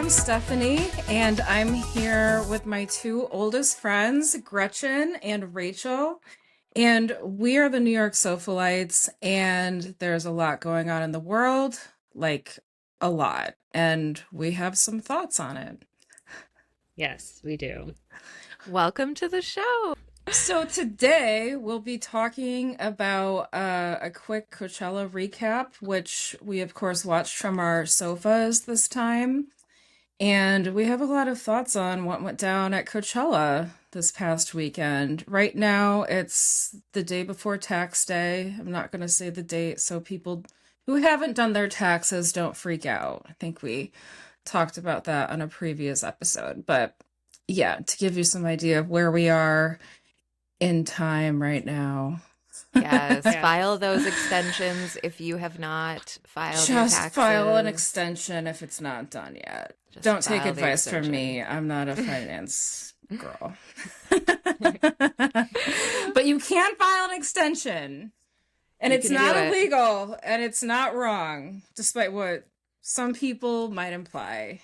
I'm Stephanie, and I'm here with my two oldest friends, Gretchen and Rachel. And we are the New York Sofalites, and there's a lot going on in the world, like a lot. And we have some thoughts on it. Yes, we do. Welcome to the show. So today we'll be talking about a quick Coachella recap, which we of course watched from our sofas this time. And we have a lot of thoughts on what went down at Coachella this past weekend. Right now, it's the day before tax day. I'm not going to say the date so people who haven't done their taxes don't freak out. I think we talked about that on a previous episode. But yeah, to give you some idea of where we are in time right now. Yes, Yeah. file those extensions if you have not filed your Just taxes. file an extension if it's not done yet. Just Don't take file the advice from extension. me. I'm not a finance girl. But you can file an extension. And You it's can not do it. illegal and it's not wrong, despite what some people might imply.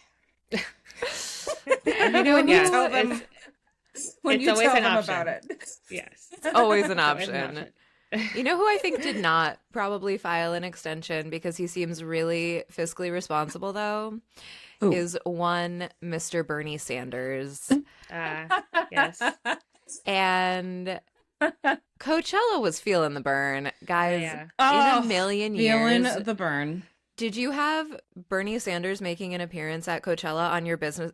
And you know, When you yes, tell them, when it's you always tell an them option. about it. Yes. it's always an Always an option. option. You know who I think did not probably file an extension because he seems really fiscally responsible, though, Ooh. is one Mr. Bernie Sanders. Yes. And Coachella was feeling the burn, guys. Yeah. In Oh, a million feeling years. the burn. Did you have Bernie Sanders making an appearance at Coachella on your business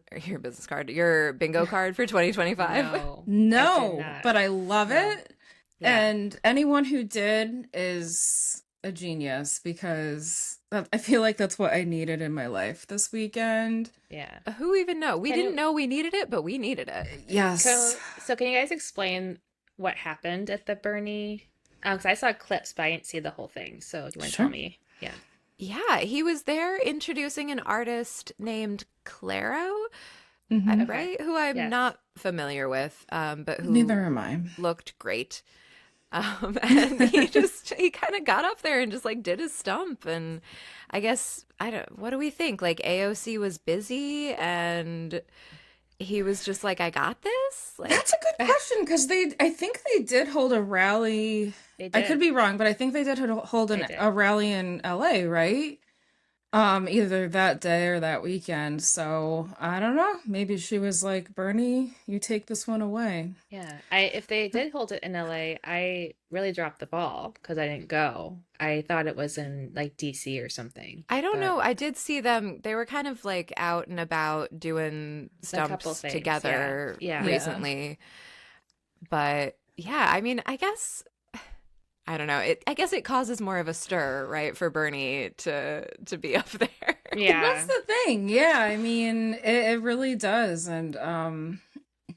card, your bingo card for 2025? No, I did No, not. but I love No. it. Yeah. And anyone who did is a genius because I feel like that's what I needed in my life this weekend. Yeah. Who even know? We Can didn't you- know we needed it, but we needed it. Yes. So can you guys explain what happened at the Bernie? Because I saw clips, but I didn't see the whole thing. So do you want to Sure. tell me? Yeah. Yeah, he was there introducing an artist named Claro, Mhm. Okay. right? Who I'm Yes. not familiar with, but who Neither am I. looked great. And he kind of got up there and just like did his stump. And I guess, what do we think? Like AOC was busy and he was just like, I got this. Like, That's a good question because I think they did hold a rally. They I did. could be wrong, but I think they did hold They did. a rally in LA, right? Either that day or that weekend. So I don't know. Maybe she was like, Bernie, you take this one away. Yeah. If they did hold it in LA, I really dropped the ball because I didn't go. I thought it was in like DC or something. I don't But know. I did see them. They were kind of like out and about doing couple stumps things, together yeah. recently. But yeah, I mean, I guess I don't know. I guess it causes more of a stir, right, for Bernie to be up there. Yeah. That's the thing. Yeah, I mean, it really does. And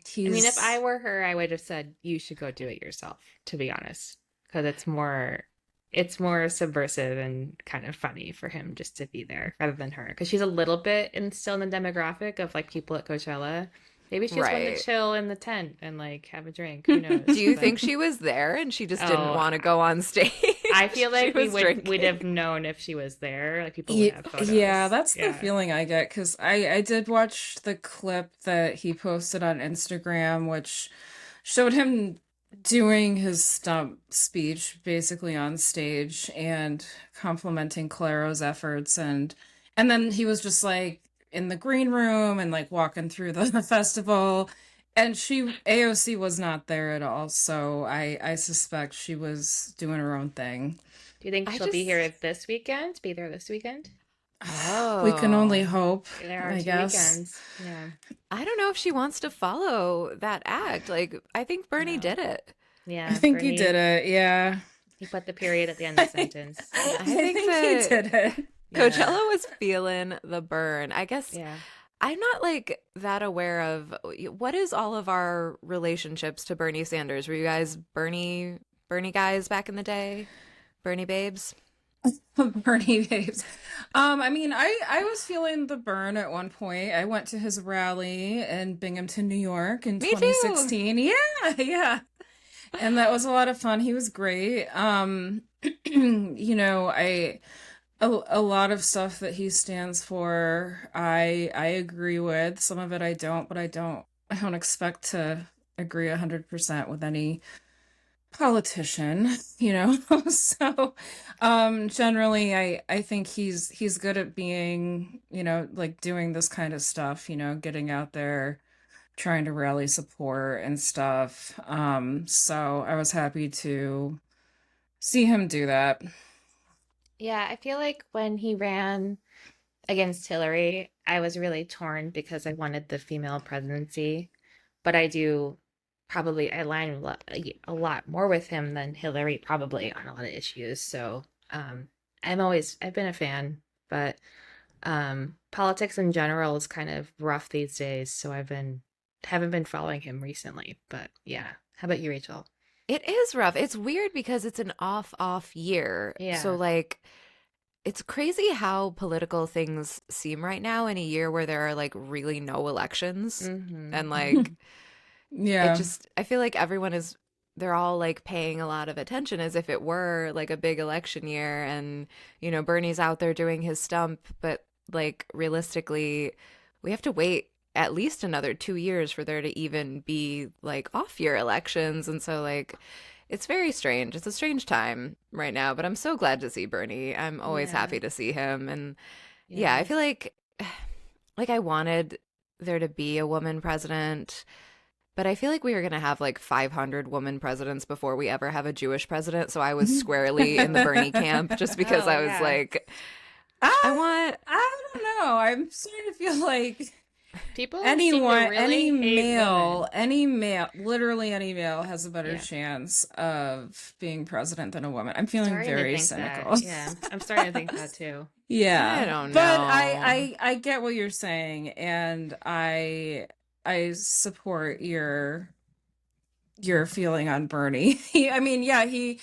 he's. I mean, if I were her, I would have said you should go do it yourself, to be honest, because it's more subversive and kind of funny for him just to be there rather than her, because she's a little bit still in the demographic of like people at Coachella. Maybe she just wanted Right. to chill in the tent and like have a drink. Who knows? Do you But think she was there and she just didn't Oh, want to go on stage? I feel She like we was would drinking. we'd have known if she was there. Like people would have photos. Yeah, that's the Yeah. feeling I get because I did watch the clip that he posted on Instagram, which showed him doing his stump speech basically on stage and complimenting Claro's efforts and then he was just like in the green room and like walking through the festival and AOC was not there at all, so I suspect she was doing her own thing. Do you think I she'll be here just- this weekend? Be there this weekend? We can only Oh. hope, There are I two guess. weekends. Yeah. I don't know if she wants to follow that act. Like, I think Bernie No. did it. Yeah. I think he Bernie, did it, yeah. He put the period at the end of the sentence. I think think that- he did it. Yeah. Coachella was feeling the burn. I guess Yeah. I'm not like that aware of what is all of our relationships to Bernie Sanders. Were you guys Bernie guys back in the day? Bernie babes? Bernie babes. I mean, I was feeling the burn at one point. I went to his rally in Binghamton, New York in Me too. 2016. Yeah, yeah. And that was a lot of fun. He was great. You know, a lot of stuff that he stands for, I agree with. Some of it I don't, but I don't expect to agree 100% with any politician, you know. So, generally I think he's good at being, you know, like doing this kind of stuff, you know, getting out there, trying to rally support and stuff. So I was happy to see him do that. Yeah, I feel like when he ran against Hillary, I was really torn because I wanted the female presidency, but I do probably align a lot more with him than Hillary probably on a lot of issues. So, I've been a fan, but politics in general is kind of rough these days, so haven't been following him recently. But yeah, how about you, Rachel? It is rough. It's weird because it's an off year. So Yeah. like it's crazy how political things seem right now in a year where there are like really no elections. Mm-hmm. And like it Yeah. just I feel like they're all like paying a lot of attention as if it were like a big election year, and Bernie's out there doing his stump, but like realistically we have to wait at least another 2 years for there to even be like off year elections. And so like it's very strange. It's a strange time right now, but I'm so glad to see Bernie. I'm always Yeah. happy to see him. And yeah, I Yeah. feel like I wanted there to be a woman president, but I feel like we were going to have like 500 woman presidents before we ever have a Jewish president. So I was squarely in the Bernie camp just because Oh, I was yeah. like, I I want, I don't know. I'm starting to feel like People seem to any really hate women. literally any male has a better Yeah. chance of being president than a woman. I'm feeling Starting to very think that. cynical. Yeah. I'm starting to think that too. I Yeah, don't but know. I get what you're saying, and I support your feeling on Bernie. I mean, yeah, he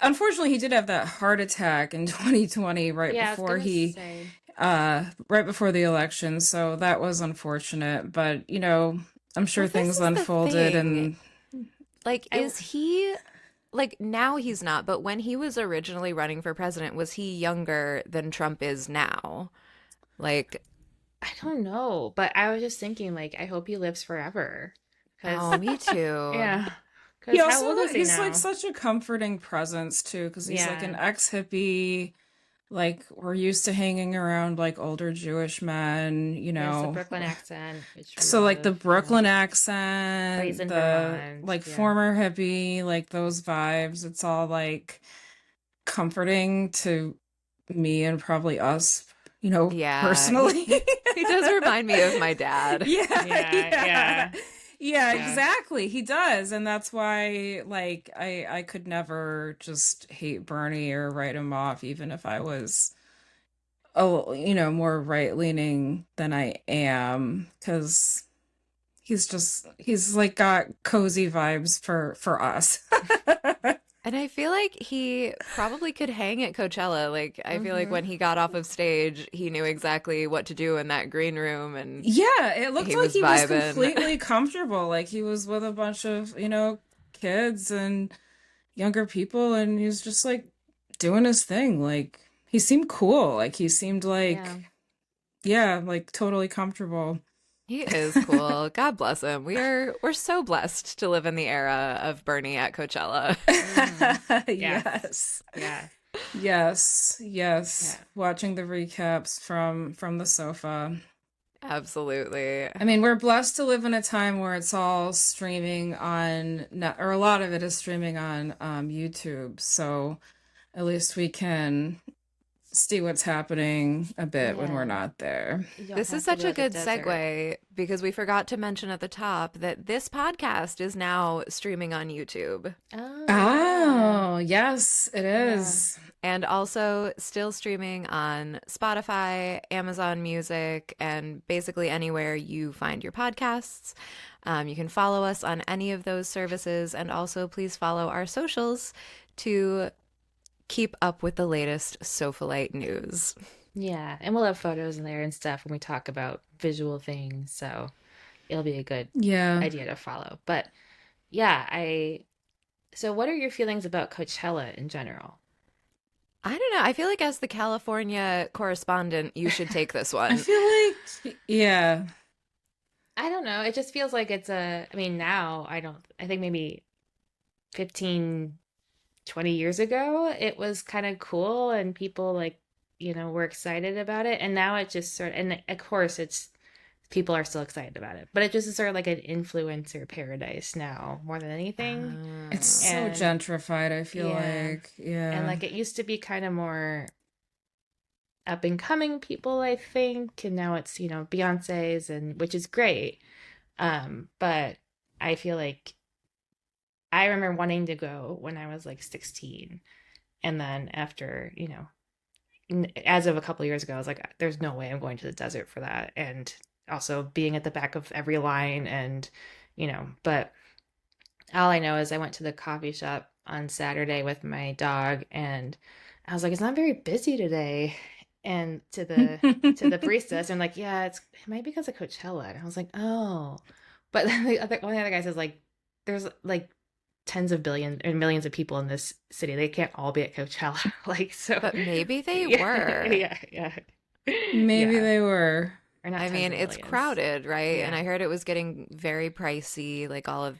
unfortunately he did have that heart attack in 2020 Yeah, I was gonna say. right before the election, so that was unfortunate, but you know, I'm Well, sure this things is the unfolded thing. and Like, I is he like now he's not, but when he was originally running for president, was he younger than Trump is now? Like, I don't know, but I was just thinking like I hope he lives forever. oh, 'Cause me too. yeah. he 'Cause how also old is he he's like now? such a comforting presence too, because he's like an Yeah. ex-hippie. Like we're used to hanging around like older Jewish men, you Yes, the know. Brooklyn accent, which we So like the love. Yeah. Brooklyn Oh, he's accent, in the Vermont. like Yeah. former hippie, like those vibes, it's all like comforting to me and probably us, you know, Yeah, he personally. he does remind me of my dad. Yeah, Yeah, yeah. yeah, Yeah, yeah. exactly. He does. And that's why like I could never just hate Bernie or write him off even if I was you know, more right-leaning than I am, because he's like got cozy vibes for us. And I feel like he probably could hang at Coachella. Like, I feel like Mm-hmm. when he got off of stage, he knew exactly what to do in that green room and Yeah, it looked he like was he was vibing. completely comfortable. Like he was with a bunch of, you know, kids and younger people, and he was just like doing his thing. Like he seemed cool. Like he seemed Yeah. like, yeah, like totally comfortable. He is cool. God bless him. We're so blessed to live in the era of Bernie at Coachella. Mm-hmm. Yes. Yes. Yeah. Yes. Yes. Yeah. Watching the recaps from the sofa. Absolutely. I mean, we're blessed to live in a time where it's all streaming on net, or a lot of it is streaming on YouTube. So at least we can see what's happening a bit when we're Yeah. not there. You don't This is have to such go a to the good desert. segue because we forgot to mention at the top that this podcast is now streaming on YouTube Oh, yeah. Oh, yes, it Yeah. is. and also still streaming on Spotify, Amazon Music, and basically anywhere you find your podcasts. You can follow us on any of those services, and also please follow our socials to keep up with the latest Sofalite news. Yeah. And we'll have photos in there and stuff when we talk about visual things. So it'll be a good Yeah. idea to follow. But yeah, so what are your feelings about Coachella in general? I don't know. I feel like as the California correspondent, you should take this I one. feel like, yeah. I don't know. It just feels like it's a, I mean, now I don't, I think maybe 15, 20 years ago, it was kind of cool and people like, were excited about it. And now it just sort of, and of course it's, people are still excited about it, but it just is sort of like an influencer paradise now more than anything. It's Ah. so And gentrified, I feel yeah, like. and Yeah. like it used to be kind of more up and coming people, I think, and now it's, Beyonce's and which is great. But I feel like I remember wanting to go when I was like 16. And then after, as of a couple of years ago, I was like, there's no way I'm going to the desert for that. And also being at the back of every line and, but all I know is I went to the coffee shop on Saturday with my dog and I was like, it's not very busy today. And to the baristas, and like, yeah, it might be because of Coachella. And I was like, oh. But then one of the other guy says like there's like tens of billions and millions of people in this city. They can't all be at Coachella. Like so But maybe they yeah, were. yeah, yeah. Maybe Yeah. they were. Or not I tens mean, of it's millions. crowded, right? And Yeah. I heard it was getting very pricey, like all of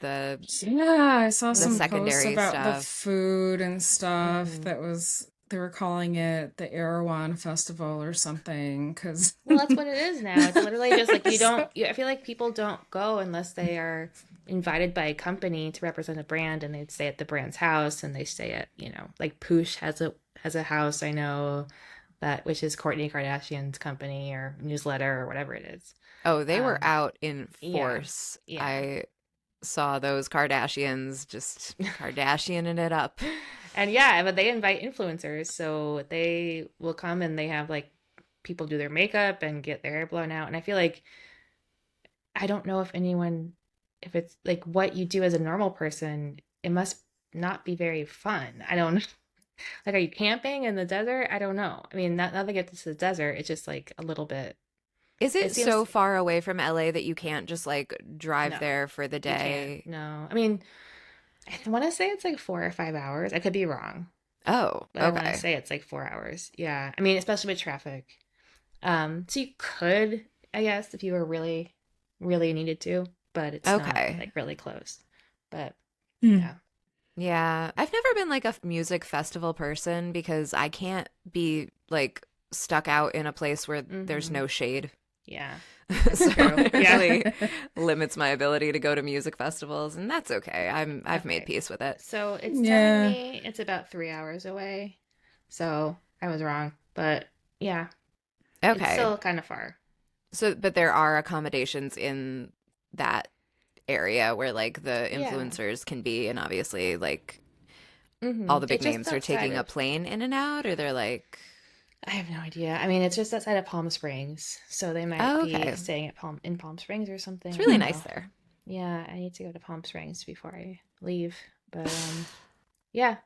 Yeah, I saw the some Mm-hmm. posts secondary about the stuff. food and stuff Mm-hmm. that was, they were calling it the Erewhon Festival or something, because Well, that's what it is now. It's literally just like you don't, so, I feel like people don't go unless they are invited by a company to represent a brand and they stay at the brand's house and they stay at, like Poosh has a house I know that which is Kourtney Kardashian's company or newsletter or whatever it is. Oh, they were Um, out in yeah. force. Yeah. I saw those Kardashians just Kardashianing it up. And yeah, but they invite influencers, so they will come and they have like people do their makeup and get their hair blown out. And I feel like I don't know if anyone, if it's like what you do as a normal person, it must not be very fun. I don't like, are you camping in the desert? I don't know. I mean, not that it's the desert, it's just like a little bit, Is it it seems, so far away from LA that you can't just like drive no, there for the you can't. day? No. I mean, I want to say it's like 4 or 5 hours. I could be wrong, Oh, but I want to okay. say it's like 4 hours. Yeah. I mean, especially with traffic. So you could, I guess, if you were really, really needed to, but it's not Okay. like really close. But Hmm. yeah. Yeah. I've never been like a music festival person because I can't be like stuck out in a place where there's Mm-hmm. no shade. Yeah. So That's true. it Yeah. really limits my ability to go to music festivals, and that's okay. I've made Okay. peace with it. So it's telling Yeah. me it's about 3 hours away. So I was wrong, but yeah, it's Okay. still kind of far. So, but there are accommodations in that area where like the Yeah. influencers can be, and obviously like all Mm-hmm. the big It's just names are outside taking a of, plane in and out, or they're like, I have no idea. I mean, it's just outside of Palm Springs, so they might oh, be okay, staying at Palm Springs or something. it's I really don't Hmm. nice know. there. Yeah, I need to go to Palm Springs before I leave. But yeah.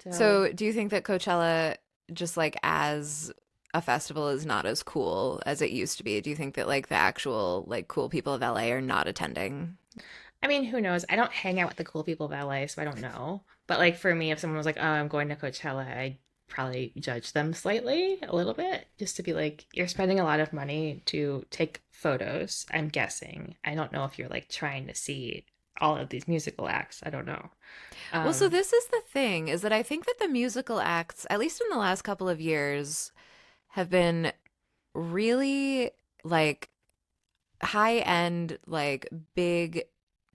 So So, do you think that Coachella, just like as a festival, is not as cool as it used to be? Do you think that like the actual like cool people of LA are not attending? I mean, who knows? I don't hang out with the cool people of LA, so I don't know. But like for me, if someone was like, "Oh, I'm going to Coachella," I'd probably judge them slightly, a little bit, just to be like, "You're spending a lot of money to take photos." I'm guessing. I don't know if you're like trying to see all of these musical acts. I don't know. Well, so Um, this is the thing is that I think that the musical acts, at least in the last couple of years, have been really like high end, like big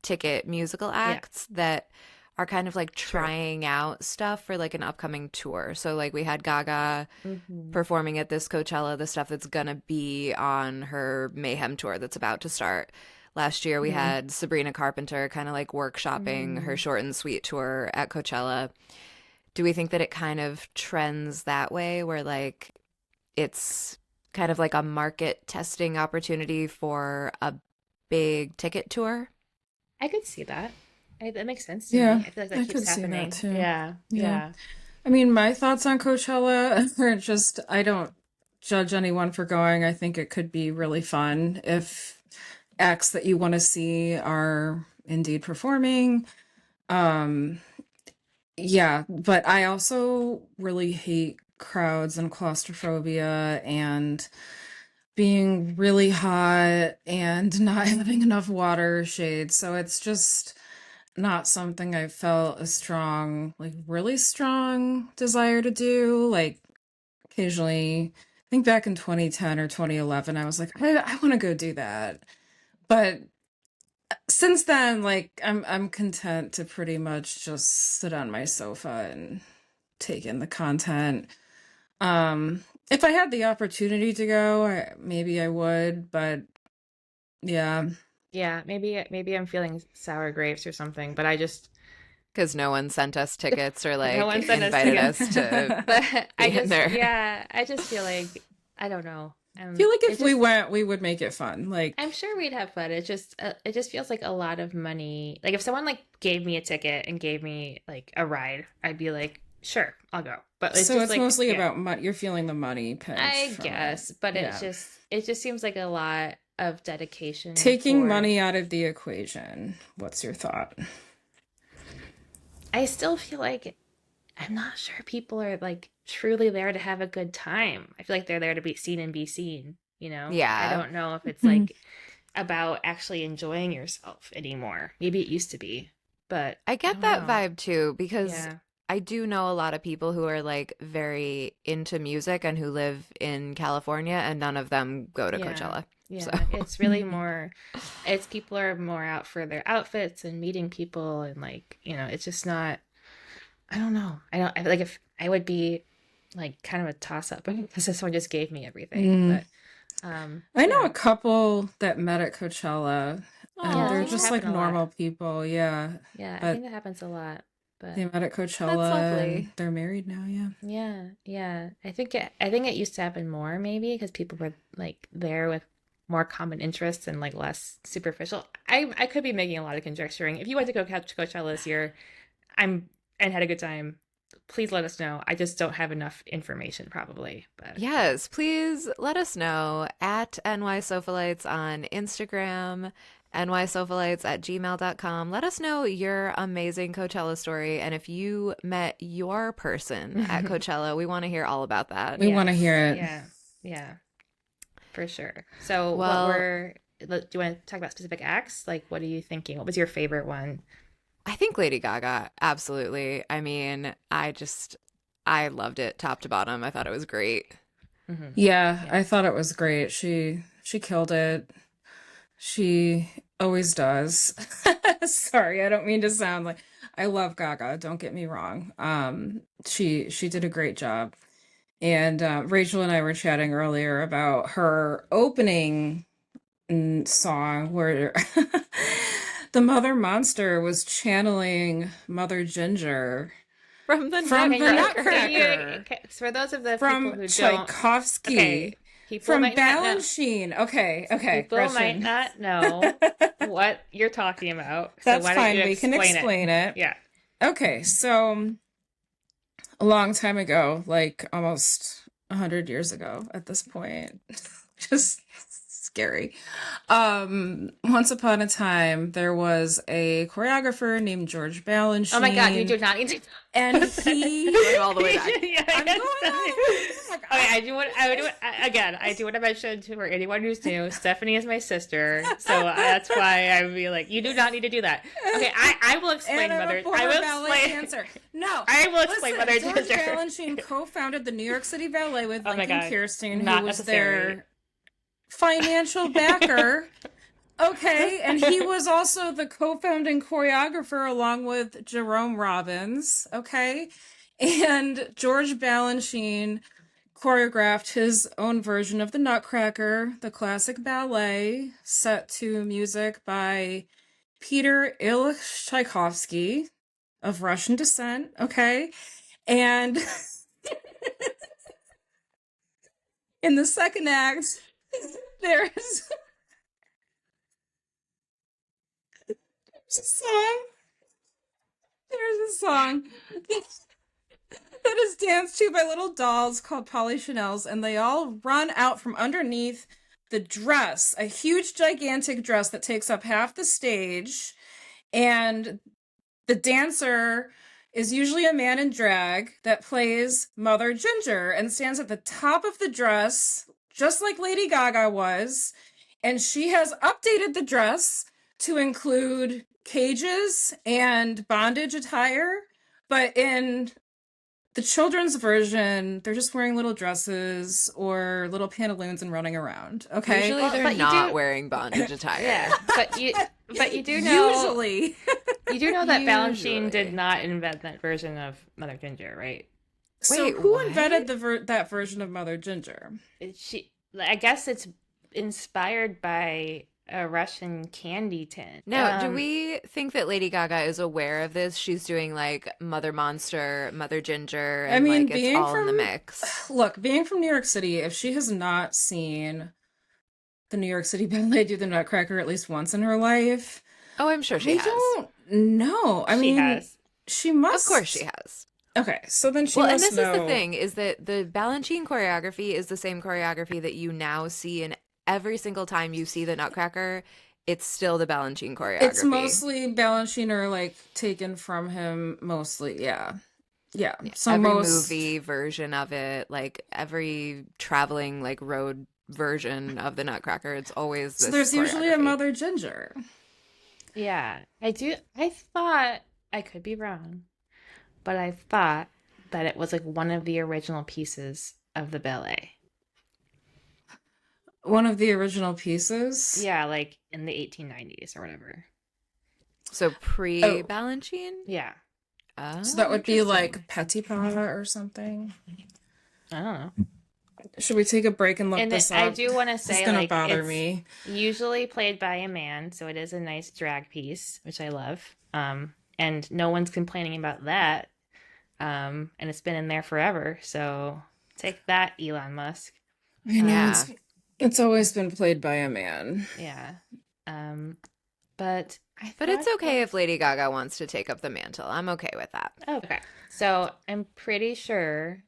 ticket musical yeah, acts that are kind of like true. trying out stuff for like an upcoming tour. So like we had Gaga Hmm. performing at this Coachella, the stuff that's gonna be on her Mayhem tour that's about to start. Last year we Hmm. had Sabrina Carpenter kind of like workshopping her Mm. short and sweet tour at Coachella. Do we think that it kind of trends that way where like it's kind of like a market testing opportunity for a big ticket tour? I could see that. That makes sense to Yeah, me. I feel like that I keeps could see that happening. too. Yeah, Yeah. yeah. I mean, my thoughts on Coachella are just, I don't judge anyone for going. I think it could be really fun if acts that you want to see are indeed performing. Um, yeah, but I also really hate crowds and claustrophobia and being really hot and not having enough water shade. So it's just not something I felt a strong, like really strong desire to do. Like occasionally, I think back in 2010 or 2011, I was like, I want to go do that. But since then, like I'm content to pretty much just sit on my sofa and take in the content. If I had the opportunity to go, maybe I would, but yeah. Yeah, maybe I'm feeling sour grapes or something, but I just Because no one sent us tickets or no like one sent us invited tickets. us to But be I in just there. yeah, I just feel like I don't know. I feel like It if we just went, we would make it fun. I'm Like, sure we'd have fun. It just feels like a lot of money. Like if someone like gave me a ticket and gave me like a ride, I'd be like, sure, I'll go. But it's so just it's like, mostly yeah, about money. You're feeling the money pinch I from it. guess. But Yeah. it just seems like a lot of dedication Taking for. money out of the equation. What's your thought? I still feel like I'm not sure people are like truly there to have a good time. I feel like they're there to be seen and be seen, you know? I Yeah. don't know if it's Mhm. like about actually enjoying yourself anymore. Maybe it used to be, but I I get don't that know. vibe too, because Yeah. I do know a lot of people who are like very into music and who live in California, and none of them go to Yeah. Coachella. So, Yeah. It's really more, it's people are more out for their outfits and meeting people and like, it's just not, I don't know. I feel like if I would be like kind of a toss up because this one just gave me everything. Mm. But I know yeah. a couple that met at Coachella, and Yeah, that they're seems to oh, just like happen a lot. normal people. Yeah. Yeah, I think But that happens a lot. But they met at that's Coachella and lovely. they're married now. Yeah. yeah, yeah. I think it used to happen more maybe because people were like there with more common interests and like less superficial. I could be making a lot of conjecturing. If you went to go catch Coachella this year, I'm and had a good time, please let us know. I just don't have enough information probably. But Yes, please let us know at NYSofalites on Instagram, nysofalites at gmail.com. Let us know your amazing Coachella story. And if you met your person at Coachella, we want to hear all about that. We want to yes, hear it. yeah, yeah, for sure. So Well, do you want to talk about specific acts? Like, what are you thinking? What was your favorite one? I think Lady Gaga, absolutely. I mean, I loved it top to bottom. I thought it was great. Yeah, Yeah. I thought it was great. She killed it. She always does. Sorry, I don't mean to sound like I love Gaga, don't get me wrong. She did a great job. And Rachel and I were chatting earlier about her opening song where the Mother Monster was channeling Mother Ginger From the from Can the you, Nutcracker. can you, Nutcracker, for those of the people from who don't, Tchaikovsky, okay, people from might not know, Balanchine. Okay, people might Gretchen. not know what you're talking about. So That's why don't fine. you We can explain it? explain it. Yeah. Okay, so a long time ago, like almost 100 years ago at this point, just scary. Once upon a time, there was a choreographer named George Oh my God, you Balanchine, do not need to. and he. Going all the way back. Yeah, I'm going all the way back. Okay, I do want to mention to for anyone who's new, Stephanie is my sister, so that's why I would be like, you do not need to do that. Okay, I will explain And I'm Mother. a former I will ballet explain. dancer. No, I will explain listen. Mother George Ginger. Balanchine co-founded the New York City Ballet with Oh my Lincoln God, Kirstein, who not was necessary. their financial backer. Okay, and he was also the co-founding choreographer along with Jerome Robbins. Okay, and George Balanchine choreographed his own version of the Nutcracker, the classic ballet, set to music by Peter Ilyich Tchaikovsky of Russian descent. Okay, and in the second act, there's a song. There's a song that is danced to by little dolls called Polychanels, and they all run out from underneath the dress, a huge, gigantic dress that takes up half the stage. And the dancer is usually a man in drag that plays Mother Ginger and stands at the top of the dress, just like Lady Gaga was. And she has updated the dress to include cages and bondage attire. But in the children's version, they're just wearing little dresses or little pantaloons and running around. Okay. Usually Well, they're but you not do- wearing bondage attire. Yeah, but you do know Usually. you do know that Balanchine Usually. did not invent that version of Mother Ginger, right? So Wait, who what? invented that version of Mother Ginger? I guess it's inspired by a Russian candy tin. Now, do we think that Lady Gaga is aware of this? She's doing like Mother Monster, Mother Ginger, I and mean, like it's being all in the from mix. look, being from New York City, if she has not seen the New York City Ballet do the Nutcracker at least once in her life, Oh, I'm sure she I has. don't know. I She mean, has. she must. Of course she has. Okay, so then she Well, and must this is the know. thing, is that the Balanchine choreography is the same choreography that you now see in every single time you see the Nutcracker. It's still the Balanchine choreography. It's mostly Balanchine or like taken from him, mostly. Yeah, yeah. So every most movie version of it, like every traveling like road version of the Nutcracker, it's always so this there's usually a choreography. Mother Ginger. Yeah, I thought, I could be wrong, but I thought that it was like one of the original pieces of the ballet. One of the original pieces. Yeah, like in the 1890s or whatever. So Oh, pre-Balanchine? Yeah, Oh, so that would be interesting. like Petit Pas or something. I don't know. Should we take a break and look And this I up? do want to It's say, gonna like, bother it's me. usually played by a man, so it is a nice drag piece, which I love. And no one's complaining about that. And it's been in there forever, so take that, Elon Musk. I know Yeah. it's always been played by a man. Yeah. But I But it's thought okay that- if Lady Gaga wants to take up the mantle. I'm okay with that. Okay. So I'm pretty sure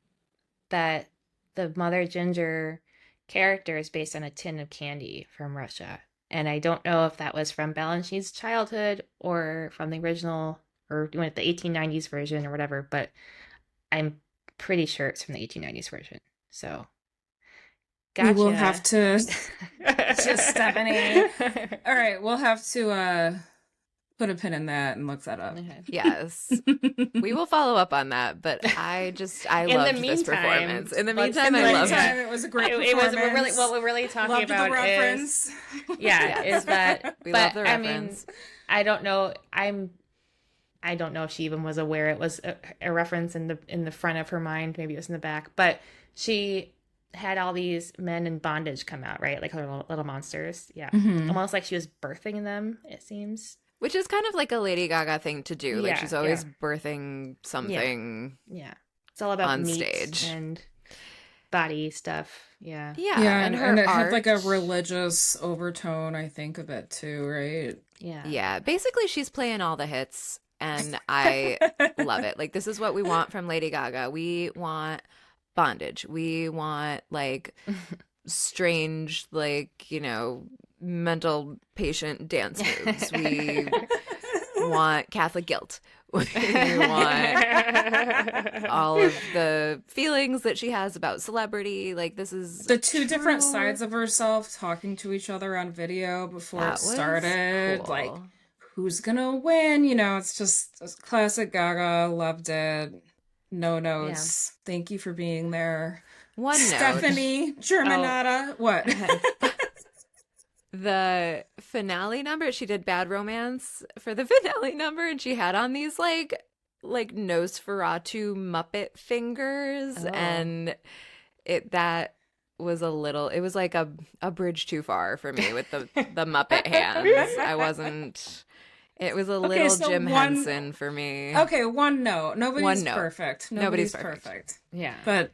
that the Mother Ginger character is based on a tin of candy from Russia. And I don't know if that was from Balanchine's childhood or from the original or the 1890s version or whatever, but I'm pretty sure it's from the 1890s version. So, We will gotcha. have to just Stephanie. All right, we'll have to put a pin in that and look that up. Okay. Yes. We will follow up on that, but I In loved the this meantime, performance. In the let's- meantime, In the I loved meantime, it. it was a great It was performance. what we're really talking Loved about the reference. is that We but love the I mean reference. I don't know I don't know if she even was aware it was a reference in the front of her mind, maybe it was in the back, but she had all these men in bondage come out, right, like her little monsters. Yeah. Mhm. Almost like she was birthing them, it seems. Which is kind of like a Lady Gaga thing to do. Like Yeah, she's always birthing something. Yeah, it's all about On meat stage. and body stuff. Yeah. Yeah, Yeah, and her and it art. had like a religious overtone, I think, of it too, right? Yeah, basically she's playing all the hits and I love it. Like this is what we want from Lady Gaga. We want bondage. We want like strange, like, mental patient dance moves. We want Catholic guilt. We want all of the feelings that she has about celebrity. Like this is The two different true. sides of herself talking to each other on video before That it was started. cool. Like, who's gonna win? It's just classic Gaga. Loved it. No notes. Thank you for being there. One note. Stephanie Germanata. What? The finale number, she did Bad Romance for the finale number, and she had on these like Nosferatu Muppet fingers, Oh. and that was it was like a bridge too far for me with the Muppet hands. It was a little so Jim one- Henson for me. Okay, one note. Nobody's One note. perfect. Nobody's perfect. perfect. Yeah. But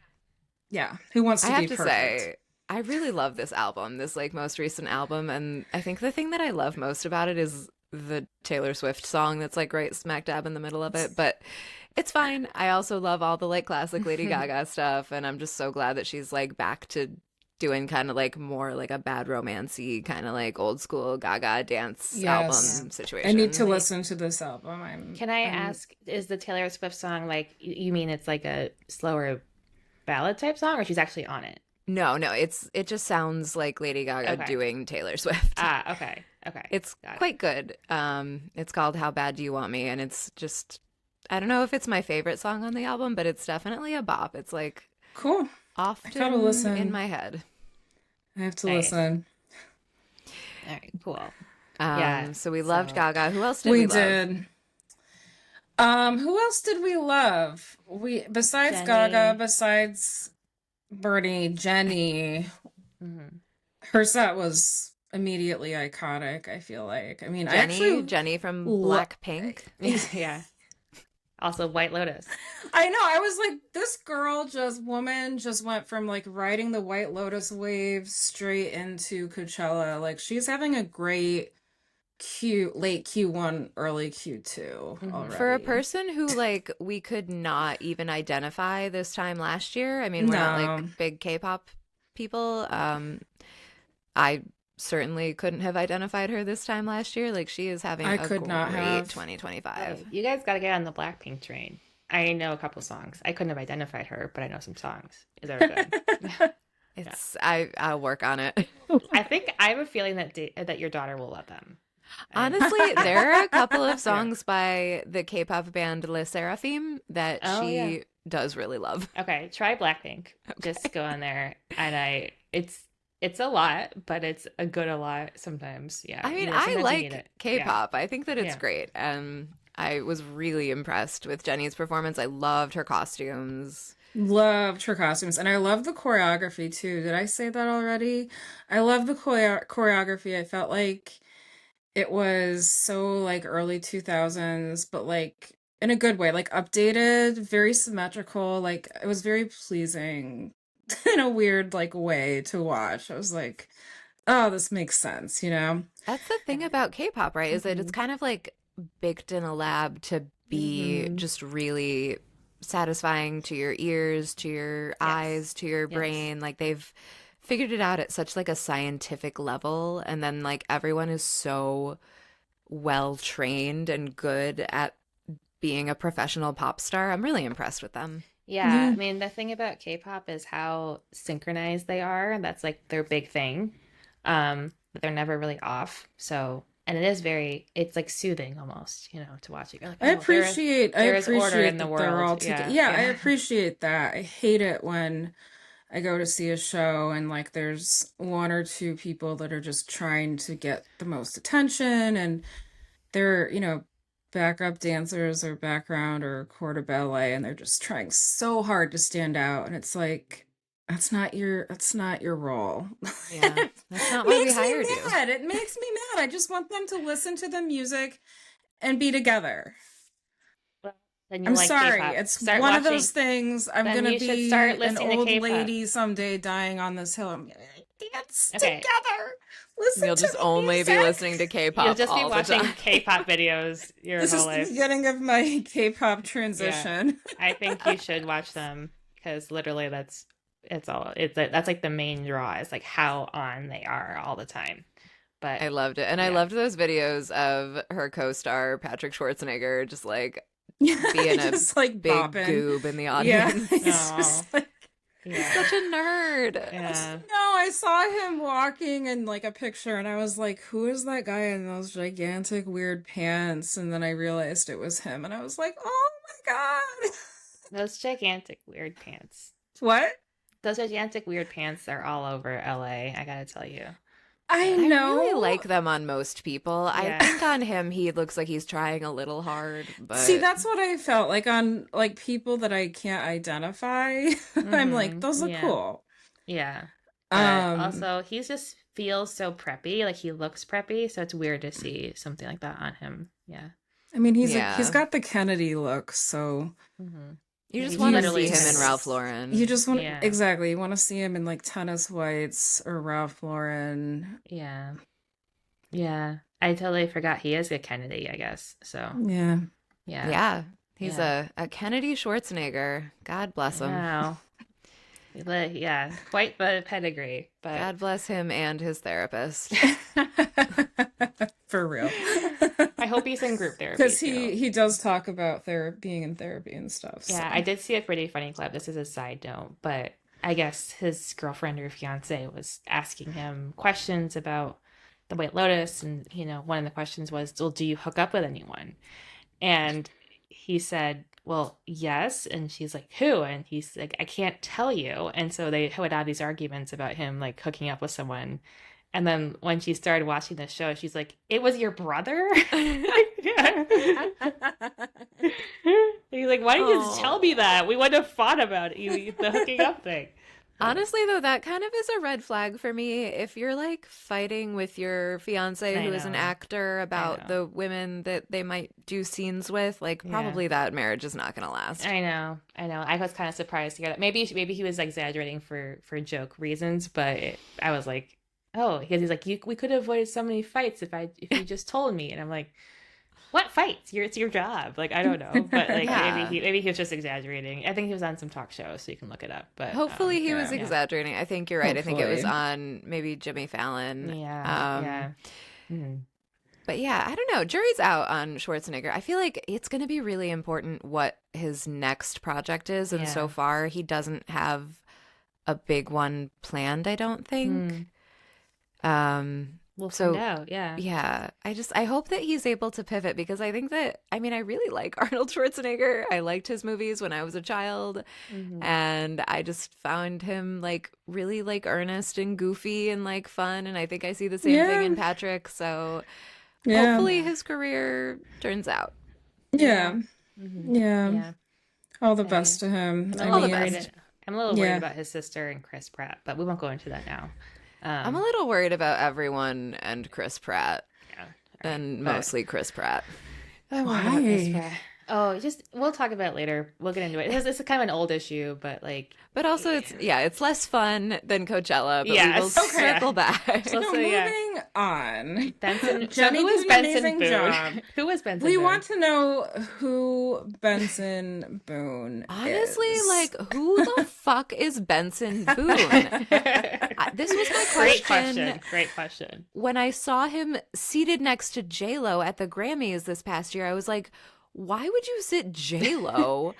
yeah, who wants to I have be to perfect? say, I really love this album, this like most recent album, and I think the thing that I love most about it is the Taylor Swift song that's like right smack dab in the middle of it, but it's fine. I also love all the like classic Lady Gaga stuff, and I'm just so glad that she's like back to doing kind of like more like a Bad Romance-y kind of like old school Gaga dance Yes. album I need to situation. listen to this album. Can I ask, is the Taylor Swift song like, you mean it's like a slower ballad type song, or she's actually on it? No, it just sounds like Lady Gaga Okay. doing Taylor Swift. Ah, okay. Okay. It's Got it. quite good. It's called How Bad Do You Want Me? And it's just, I don't know if it's my favorite song on the album, but it's definitely a bop. It's like Cool. I gotta often listen. in my head. I have to Nice. listen. All right, cool. Yeah. So we loved So Gaga. Who else did We we love? did. Who else did we love? Besides Gaga, Jenny. besides Bernie, Jenny. Mhm. Her set was immediately iconic, I feel like. I mean, I actually Jenny from lo- Blackpink. Yeah. Also, White Lotus. I know. I was like, this woman just went from like riding the White Lotus wave straight into Coachella. Like, she's having a great late Q1, early Q2 already. For a person who like we could not even identify this time last year. I mean, we're not No. like big K-pop people. I certainly couldn't have identified her this time last year. Like she is having I a could not great have. 2025. You guys got to get on the Blackpink train. I know a couple songs. I couldn't have identified her, but I know some songs. They're good. It's I'll work on it. I think I have a feeling that your daughter will love them. Honestly, there are a couple of songs by the K-pop band Le Sserafim that Oh, she yeah. does really love. Okay, try Blackpink. Just go on there, and it's a lot, but it's a good a lot sometimes. Yeah, I mean, sometimes I you need like it. K-pop. I think that it's Yeah. great. I was really impressed with Jenny's performance. I loved her costumes. Loved her costumes, and I love the choreography too. Did I say that already? I love the choreography. I felt like it was so like early 2000s, but like in a good way, like updated, very symmetrical. Like it was very pleasing in a weird like way to watch. I was like, oh, this makes sense, you know? That's the thing about K-pop, right? Is that it's Mhm. kind of like baked in a lab to be Mhm. just really satisfying to your ears, to your eyes, to your Yes. brain. Like they've figured it out at such like a scientific level, and then like everyone is so well trained and good at being a professional pop star. I'm really impressed with them. Yeah, Yeah. I mean, the thing about K-pop is how synchronized they are. That's like their big thing. But they're never really off. So, and it's like soothing almost, to watch it. You're like, I oh, appreciate there is order in the that they're all world. together. Yeah, Yeah, I yeah. appreciate that. I hate it when I go to see a show and like there's one or two people that are just trying to get the most attention and they're, backup dancers or background or quarter ballet and they're just trying so hard to stand out and it's like that's not your role. Yeah, that's not It why we makes me hired you. mad. It makes me mad. I just want them to listen to the music and be together. Well, then you I'm like sorry. K-pop. It's Start one of watching. those things. I'm Then gonna you should be start an listening to old K-pop. lady someday dying on this hill. I'm gonna dance Okay. together. Listen You'll to just the only be music. listening to K-pop You'll just be all the watching time. K-pop videos your This whole is the life. beginning of my K-pop transition. I think you should watch them because literally that's like the main draw is like how on they are all the time. But I loved it. And I Yeah. loved those videos of her co-star Patrick Schwarzenegger just like being a just like big bopping. goob in the Yeah, audience. he's Aw. just like. yeah, Such a nerd. yeah. No, I saw him walking in like a picture and I was like, who is that guy in those gigantic weird pants? And then I realized it was him and I was like, oh my God. Those gigantic weird pants. What? Those gigantic weird pants are all over LA, I gotta tell you. I I know. really like them on most people. I Yeah. think on him he looks like he's trying a little hard, but See, that's what I felt like on like people that I can't identify. I'm like, Mhm, those look yeah. cool. Yeah. But also he just feels so preppy, like he looks preppy, so it's weird to see something like that on him. Yeah. I mean, he's Yeah. got the Kennedy look, so Mm-hmm. you just He's want to literally see him in just- Ralph Lauren. you just want Yeah. exactly, you want to see him in like tennis whites or Ralph Lauren. Yeah. Yeah. I totally forgot he is a Kennedy, I guess. So Yeah. yeah. Yeah, he's Yeah. a Kennedy Schwarzenegger. God bless him. Wow. Yeah, quite the pedigree. But God bless him and his therapist. For real. I hope he's in group therapy Because too. he does talk about being in therapy and stuff. So. Yeah, I did see a pretty funny clip. This is a side note, but I guess his girlfriend or fiance was asking him questions about the White Lotus, and one of the questions was, "Well, do you hook up with anyone?" And he said, "Well, yes." And she's like, "Who?" And he's like, "I can't tell you." And so they would have these arguments about him like hooking up with someone. And then when she started watching the show, she's like, "It was your brother?" He's like, "Why didn't you just tell me that? We wouldn't have fought about it, the hooking up thing." Honestly, though, that kind of is a red flag for me. If you're like fighting with your fiance who is an actor about the women that they might do scenes with, like probably that marriage is not going to last. I know. I was kind of surprised to hear that. Maybe he was exaggerating for joke reasons, but I was like, oh, because he's like, we could have avoided so many fights if you just told me. And I'm like, what fights? It's your job. Like, I don't know, but like maybe he was just exaggerating. I think he was on some talk show, so you can look it up. But hopefully he was exaggerating. I think you're right. Hopefully. I think it was on maybe Jimmy Fallon. Yeah. But yeah, I don't know. Jury's out on Schwarzenegger. I feel like it's going to be really important what his next project is, and so far he doesn't have a big one planned, I don't think. We'll find out. Yeah. I hope that he's able to pivot, because I think that, I really like Arnold Schwarzenegger. I liked his movies when I was a child, and I just found him like really like earnest and goofy and like fun. And I think I see the same thing in Patrick. So hopefully his career turns out. Yeah. All the best to him. I'm a little worried about his sister and Chris Pratt, but we won't go into that now. I'm a little worried about everyone and Chris Pratt, and mostly Chris Pratt. Why? Oh, we'll talk about it later. We'll get into it. It's kind of an old issue, but also it's less fun than Coachella. But we will circle back. So moving on. Jenny, who is Benson Boone? Who is Benson Boone? We want to know who Benson Boone Honestly, is. Who the fuck is Benson Boone? This was my question. Great question. When I saw him seated next to J-Lo at the Grammys this past year, I was like, why would you sit J-Lo?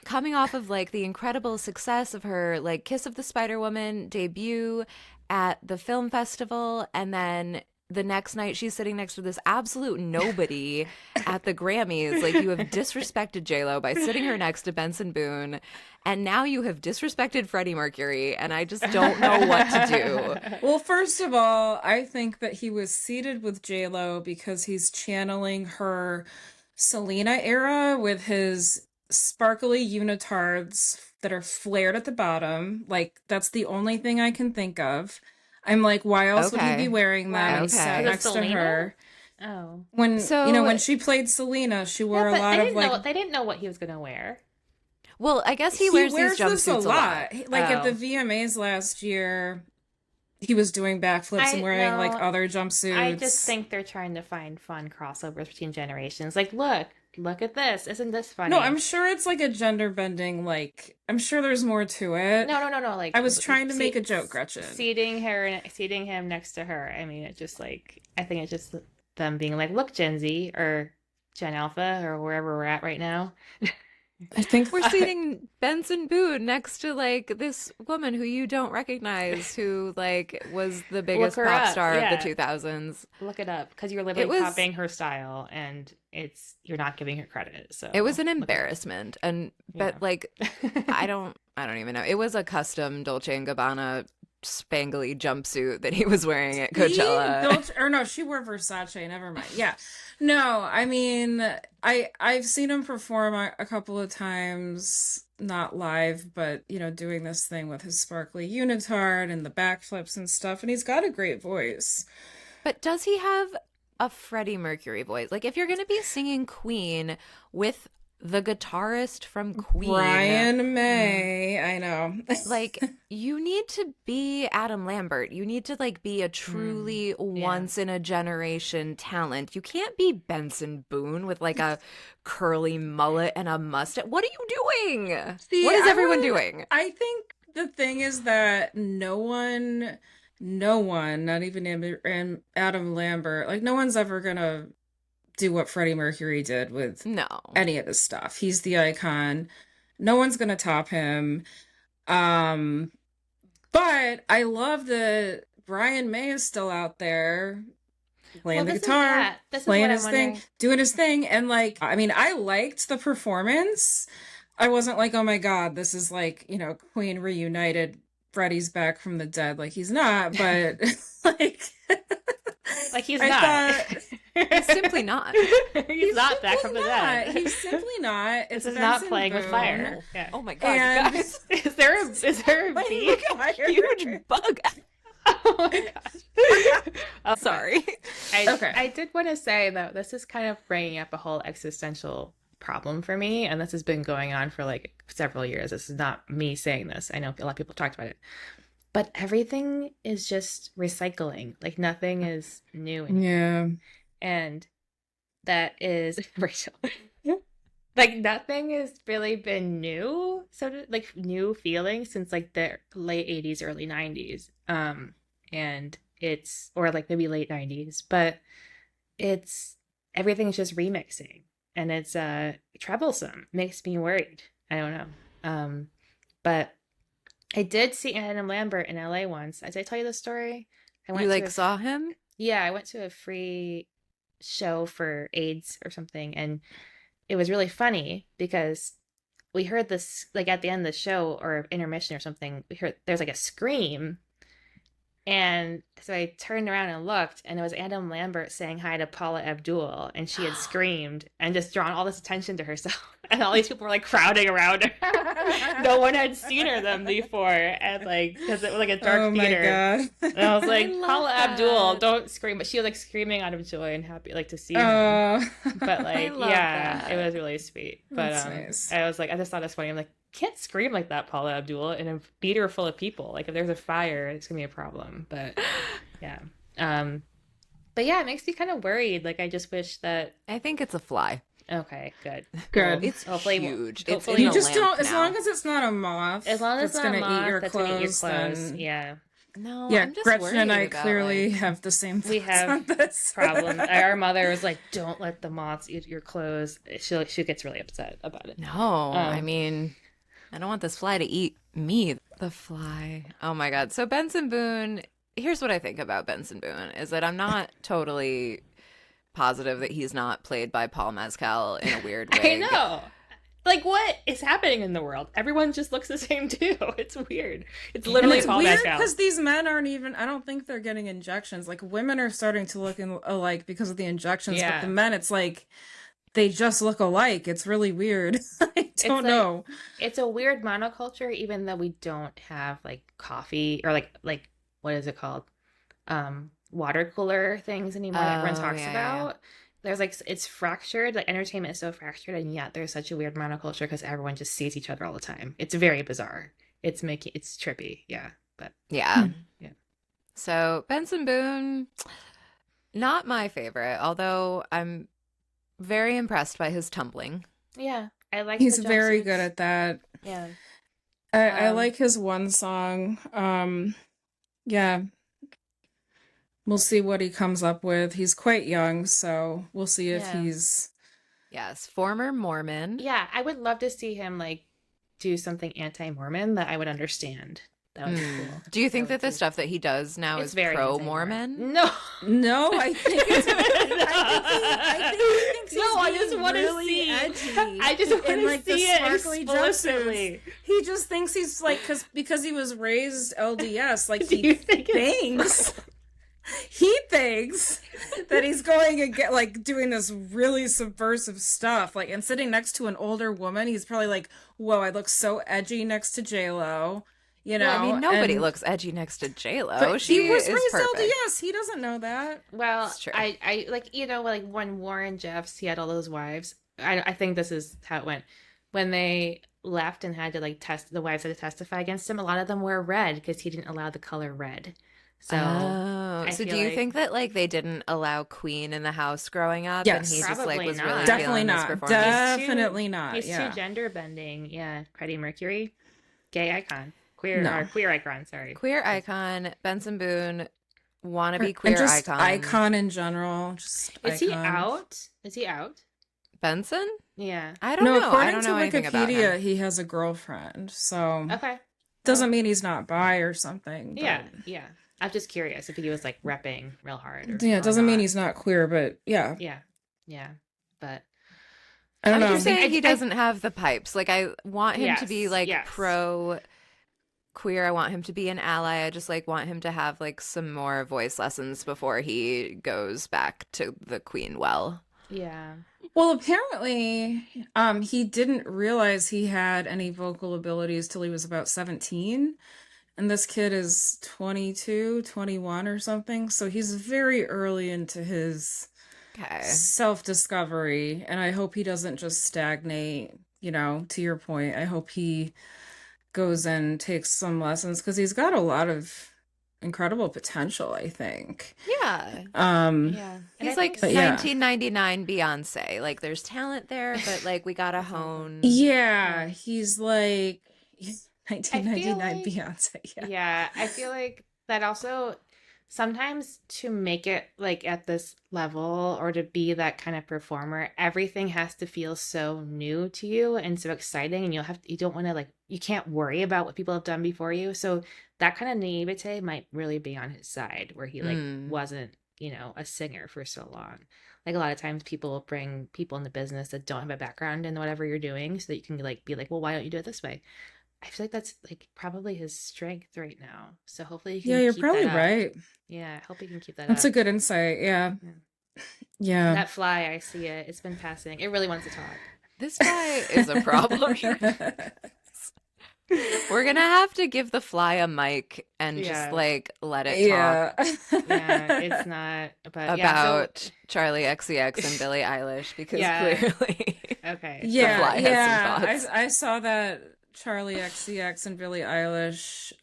Coming off of the incredible success of her Kiss of the Spider Woman debut at the film festival, and then the next night she's sitting next to this absolute nobody at the Grammys. You have disrespected J-Lo by sitting her next to Benson Boone, and now you have disrespected Freddie Mercury, and I just don't know what to do. Well, first of all, I think that he was seated with J-Lo because he's channeling her Selena era with his sparkly unitards that are flared at the bottom. That's the only thing I can think of. I'm like, why else would he be wearing that? And he sat next to her. Oh, when she played Selena, she wore a lot of they didn't know what he was gonna wear. Well, I guess he wears these jumpsuits a lot. At the VMAs last year, he was doing backflips and wearing other jumpsuits. I just think they're trying to find fun crossovers between generations. Look at this. Isn't this funny? No, I'm sure it's a gender bending. I'm sure there's more to it. No. I was trying to make a joke, Gretchen. Seating him next to her. I mean, it's just I think it's just them being look, Gen Z or Gen Alpha or wherever we're at right now. I think we're seeing Benson Boone next to this woman who you don't recognize, who was the biggest pop star of the 2000s. Look it up, because you're literally copying her style, and you're not giving her credit. So it was an embarrassment, but I don't even know. It was a custom Dolce and Gabbana spangly jumpsuit that he was wearing at Coachella. She wore Versace. Never mind. Yeah. No, I mean, I've seen him perform a couple of times, not live, but doing this thing with his sparkly unitard and the backflips and stuff, and he's got a great voice. But does he have a Freddie Mercury voice? If you're going to be singing Queen with the guitarist from Queen, Brian May, I know. You need to be Adam Lambert. You need to be a truly once in a generation talent. You can't be Benson Boone with a curly mullet and a mustache. What are you doing? What is everyone doing? I think the thing is that no one, not even Adam Lambert, like no one's ever gonna do what Freddie Mercury did with No. any of his stuff. He's the icon. No one's gonna top him. Um, but I love that Brian May is still out there playing the guitar, this is playing what his I'm thing, wondering. doing his thing. And like, I mean, I liked the performance. I wasn't like, oh my God, this is like, Queen reunited. Freddie's back from the dead. Like he's not, but like, Like he's I not. thought He's simply not. He's not back from simply the not. dead. He's simply not. This It's is not Benson playing with Boone. fire. Yeah. Oh my God, And you guys. Is there a Playing bee? with fire. Huge bug. Oh my gosh. I'm sorry. Okay. I did want to say though, this is kind of bringing up a whole existential problem for me, and this has been going on for like several years. This is not me saying this. I know a lot of people talked about it, but everything is just recycling. Like nothing is new anymore. Yeah. And that is Rachel. Like nothing has really been new, like new feeling since like the late 80s, early 90s. And it's, or like maybe late 90s, but it's, everything's just remixing and it's troublesome. Makes me worried. I don't know. But I did see Adam Lambert in LA once. Did I tell you the story? I You like saw him? Yeah, I went to a free show for AIDS or something, and it was really funny because we heard this, like at the end of the show or intermission or something, we heard there's like a scream. And so I turned around and looked, and it was Adam Lambert saying hi to Paula Abdul, and she had screamed and just drawn all this attention to herself. And all these people were like crowding around her. No one had seen her them before, and like because it was like a dark theater. Oh my God. And I was like, I love Paula that. Abdul, don't scream. But she was like screaming out of joy and happy, like to see her. But like, love yeah, that. it was really sweet. But That's nice. I was like, I just thought it was funny. I'm like, can't scream like that, Paula Abdul, in a theater full of people. Like if there's a fire, it's gonna be a problem. But yeah, but yeah, it makes me kind of worried. Like I just wish that. I think it's a fly. Okay, good. Good. It's Hopefully- huge. hopefully It's in You a just lamp don't, as now. long as it's not a moth. As long as that's it's not gonna a moth eat your that's gonna eat your clothes, clothes. then Yeah. No, yeah, I'm just Gretchen and I worried about, clearly like- have the same We thoughts have on this problem. Our mother was like, "Don't let the moths eat your clothes." She gets really upset about it. No, I mean, I don't want this fly to eat me. The fly. Oh my God. So Benson Boone, here's what I think about Benson Boone is that I'm not totally positive that he's not played by Paul Mescal in a weird I way. know. Like, what is happening in the world? Everyone just looks the same too. It's weird. It's And literally it's Paul weird Mescal. because these men aren't even, I don't think they're getting injections. Like women are starting to look alike because of the injections, Yeah. but the men, it's like they just look alike. It's really weird. I don't like- know. It's a weird monoculture, even though we don't have like coffee or like what is it called? Water cooler things anymore that everyone Oh, talks yeah, about. There's like it's fractured. Like entertainment is so fractured, and yet there's such a weird monoculture because everyone just sees each other all the time. It's very bizarre. It's trippy. Yeah, but Yeah. Yeah. So Benson Boone, not my favorite, although I'm very impressed by his tumbling. yeah, I like. He's the very jumpsuits. good at that. Yeah. I Um, like his one song. Yeah. We'll see what he comes up with. He's quite young, so we'll see if Yeah. he's Yes, former Mormon. Yeah, I would love to see him like do something anti-Mormon that I would understand. That would be Hmm. cool. Do you think would that the be- stuff that he does now It's is very pro-Mormon? No. No, I think it's I think he thinks he's No, I being just want to really see. edgy. I just want in, to like, the see it sparkly jumpsuits. explicitly. He just thinks he's like because he was raised LDS, like Do he you think it's thinks he thinks that he's going and get like doing this really subversive stuff, like and sitting next to an older woman, he's probably like, "Whoa, I look so edgy next to J-Lo." You know, Well, I mean, nobody and- looks edgy next to J-Lo. But She he was is raised perfect. LDS. He doesn't know that. Well, It's true. I like like when Warren Jeffs, he had all those wives. I think this is how it went. When they left and had to like the wives had to testify against him, a lot of them were red because he didn't allow the color red. So Oh, I so do feel you like- think that like they didn't allow Queen in the house growing up, Yes. and he just like Probably was not. really Definitely feeling this not. performance? Definitely not. He's Yeah. too gender bending. Yeah, Freddie Mercury, gay icon. No. queer icon, sorry. Queer icon, Benson Boone, wannabe And queer just icon. icon in general, just Is he icon. out? Is he out? Benson? Yeah. I don't No, know. I according don't to know anything about him. Wikipedia, he has a girlfriend. So Okay. Well, doesn't mean he's not bi or something, yeah, but yeah. I'm just curious if he was like repping real hard yeah, it or doesn't mean not. he's not queer, but yeah. Yeah. Yeah. But I don't I'm I just just know. think saying he I doesn't have the pipes. Like, I want him to be yes, like yes. pro queer. I want him to be an ally. I just like want him to have like some more voice lessons before he goes back to the Queen well. Yeah. Well, apparently, he didn't realize he had any vocal abilities till he was about 17. And this kid is 22, 21 or something. So he's very early into his Okay. self-discovery. And I hope he doesn't just stagnate, to your point. I hope he goes and takes some lessons because he's got a lot of incredible potential, I think. Yeah. Um, Yeah. And I He's like think but yeah. 1999 Beyonce. Like there's talent there, but like we gotta That's awesome. hone. Yeah, Yeah. he's like I feel 1999 like Beyonce. Yeah. yeah, I feel like that also sometimes to make it like at this level or to be that kind of performer, everything has to feel so new to you and so exciting and you don't want to like you can't worry about what people have done before you. So that kind of naivete might really be on his side where he like Mm. wasn't, a singer for so long. Like a lot of times people will bring people in the business that don't have a background in whatever you're doing so that you can like be like, well, why don't you do it this way? I feel like that's like probably his strength right now. So hopefully he Yeah, can you're keep that probably up. right. Yeah, I hope he can keep that That's up. a good insight. Yeah. Yeah. Yeah. That fly, I see it. It's been passing. It really wants to talk. This fly is a problem. We're gonna have to give the fly a mic and just Yeah. like let it Yeah. talk Yeah, it's not. But yeah, about Charlie XCX and Billie Eilish because Yeah. clearly okay. Yeah, fly has some yeah. thoughts. I saw that Charlie XCX and Billie Eilish,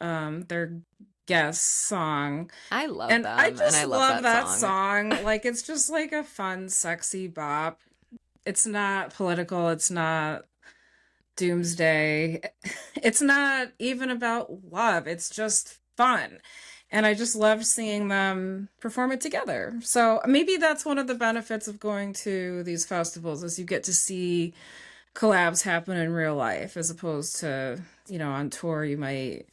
their guest song. I love And them I and just I love love that that song. song. Like it's just like a fun, sexy bop. It's not political, it's not doomsday. It's not even about love. It's just fun. And I just loved seeing them perform it together. So maybe that's one of the benefits of going to these festivals is you get to see collabs happen in real life as opposed to, on tour you might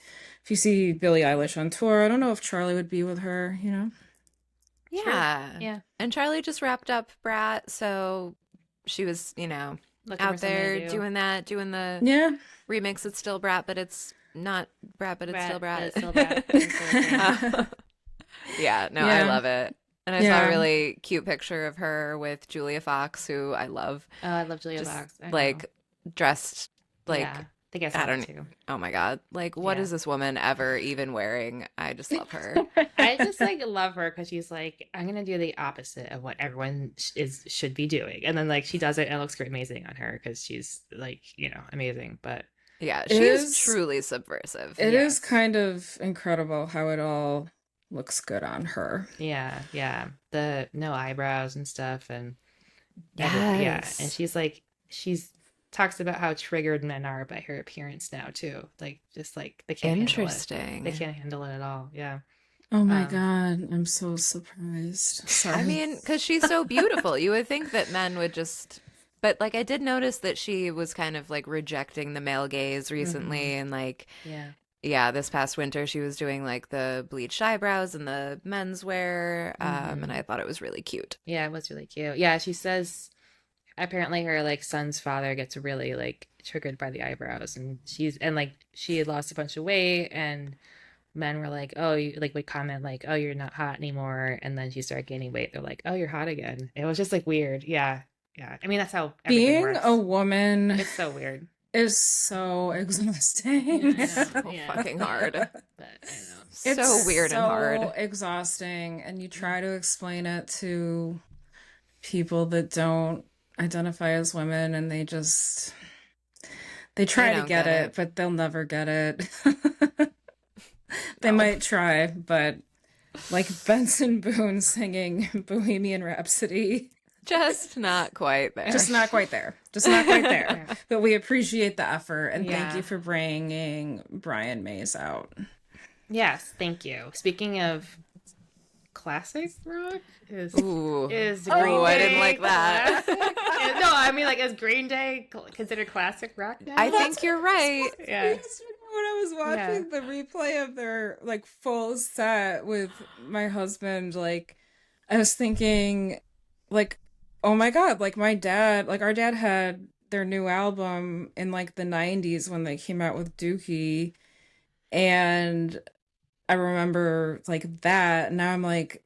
if you see Billie Eilish on tour, I don't know if Charlie would be with her. Yeah. Yeah. And Charlie just wrapped up Brat, so she was, Looking for out something there to do. doing the Yeah. remix. It's still Brat, but it's not Brat, but it's still Brat, Brat. but it's still Brat. It's still the same. Yeah, no, I Yeah. love it. And I saw a Yeah. really cute picture of her with Julia Fox, who I love, Oh, I love Julia just Fox. I know. like dressed like yeah, I think I I saw it don't. too. Oh my God! Like, what Yeah. is this woman ever even wearing? I just love her. I just like love her because she's like, I'm gonna do the opposite of what everyone should be doing, and then like she does it and it looks great, amazing on her because she's like amazing. But Yeah, It she is is- truly subversive. It Yes. is kind of incredible how it all looks good on her. yeah, the no eyebrows and stuff, and Yes. and she's talks about how triggered men are by her appearance now too, like just like they can't handle it. Interesting. They can't handle it at all. Yeah. Oh my Um, God, I'm so surprised. Sorry. I mean, because she's so beautiful, you would think that men would just. But like, I did notice that she was kind of like rejecting the male gaze recently, and like, Yeah. yeah, this past winter she was doing like the bleached eyebrows and the menswear, and I thought it was really cute. Yeah, it was really cute. Yeah, she says apparently her like son's father gets really like triggered by the eyebrows, and like she had lost a bunch of weight, and men were like, oh, you like would comment like, oh, you're not hot anymore, and then she started gaining weight. They're like, oh, you're hot again. It was just like weird. Yeah, yeah. I mean, that's how everything Being works. a woman It's so weird, is so exhausting. Yeah, I know. So Yeah. fucking hard. but I don't know. So It's weird and hard. so exhausting, and you try to explain it to people that don't identify as women, and they try to don't get get it, it. but they'll never get it. They No. might try, but like Benson Boone singing Bohemian Rhapsody, Just not quite there. Just not quite there. Just not quite there. Yeah. But we appreciate the effort, and thank Yeah. you for bringing Brian Mays out. Yes, thank you. Speaking of classic rock, Ooh. is Oh, Green I Day didn't like that. classic? No, I mean, like, is Green Day considered classic rock now? I think you're right. Yeah. When I was watching the replay of their like full set with my husband, like I was thinking, like, oh my God, like my dad, like our dad had their new album in like the 90s when they came out with Dookie. And I remember like that. Now I'm like,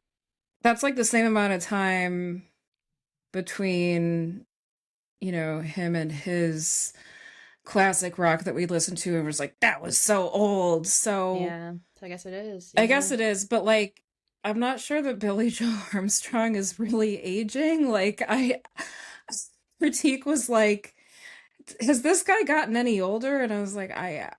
that's like the same amount of time between, you know, him and his classic rock that we listened to and was like, that was so old. So Yeah, so I guess it is. I guess it is, but like I'm not sure that Billy Joe Armstrong is really aging. Like I critique was like, has this guy gotten any older? And I was like, I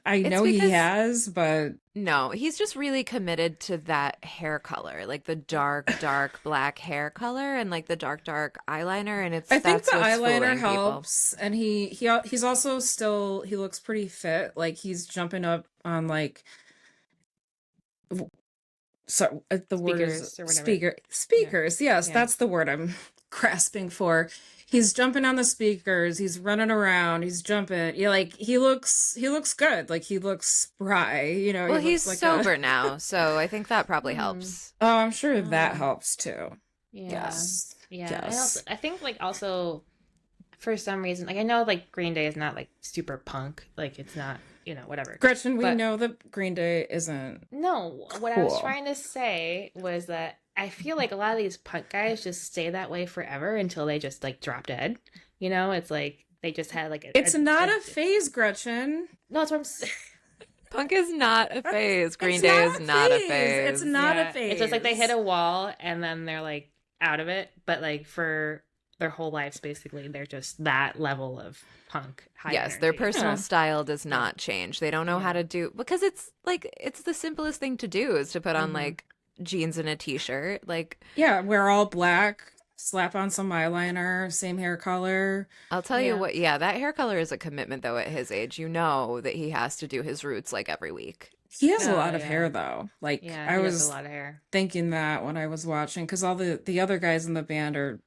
It's know he because has, but no, he's just really committed to that hair color, like the dark, dark black hair color and like the dark, dark eyeliner, and I think that's the what's eyeliner fooling people. helps, and he's also still he looks pretty fit. Like he's jumping up on like so the word is Speakers or whatever. speakers. Yes, Yeah. that's the word I'm grasping for. He's jumping on the speakers. He's running around. He's jumping. Yeah, like he looks good. Like he looks spry. You know, Well, he he's looks like sober a. now, so I think that probably Hmm. helps. Oh, I'm sure that Oh. helps too. Yeah. Yes. Yeah. Yes. I think like also for some reason, like I know like Green Day is not like super punk, like it's not, whatever. Gretchen, we But know that Green Day isn't no, what I was cool. trying to say was that I feel like a lot of these punk guys just stay that way forever until they just like drop dead. It's like they just had like It's not a phase, Gretchen. no, that's what I'm saying. Punk is not a phase. Green It's Day not is a not a phase. It's phase. not a Yeah, it's just like they hit phase. a wall and then they're like out of it, but like for their whole lives, basically, they're just that level of punk high Yes, their energy. personal Yeah. style does not change. They don't know how Yeah. to do because it's like it's the simplest thing to do is to put on Mhm. like jeans and a t-shirt. Like Yeah, we're all black, slap on some eyeliner, same hair color. I'll tell you Yeah. what, yeah, that hair color is a commitment though at his age. You know that he has to do his roots like every week. He has a Oh, lot of yeah. hair though. Like Yeah, I he has a was lot of hair. thinking that when I was watching, because all the other guys in the band are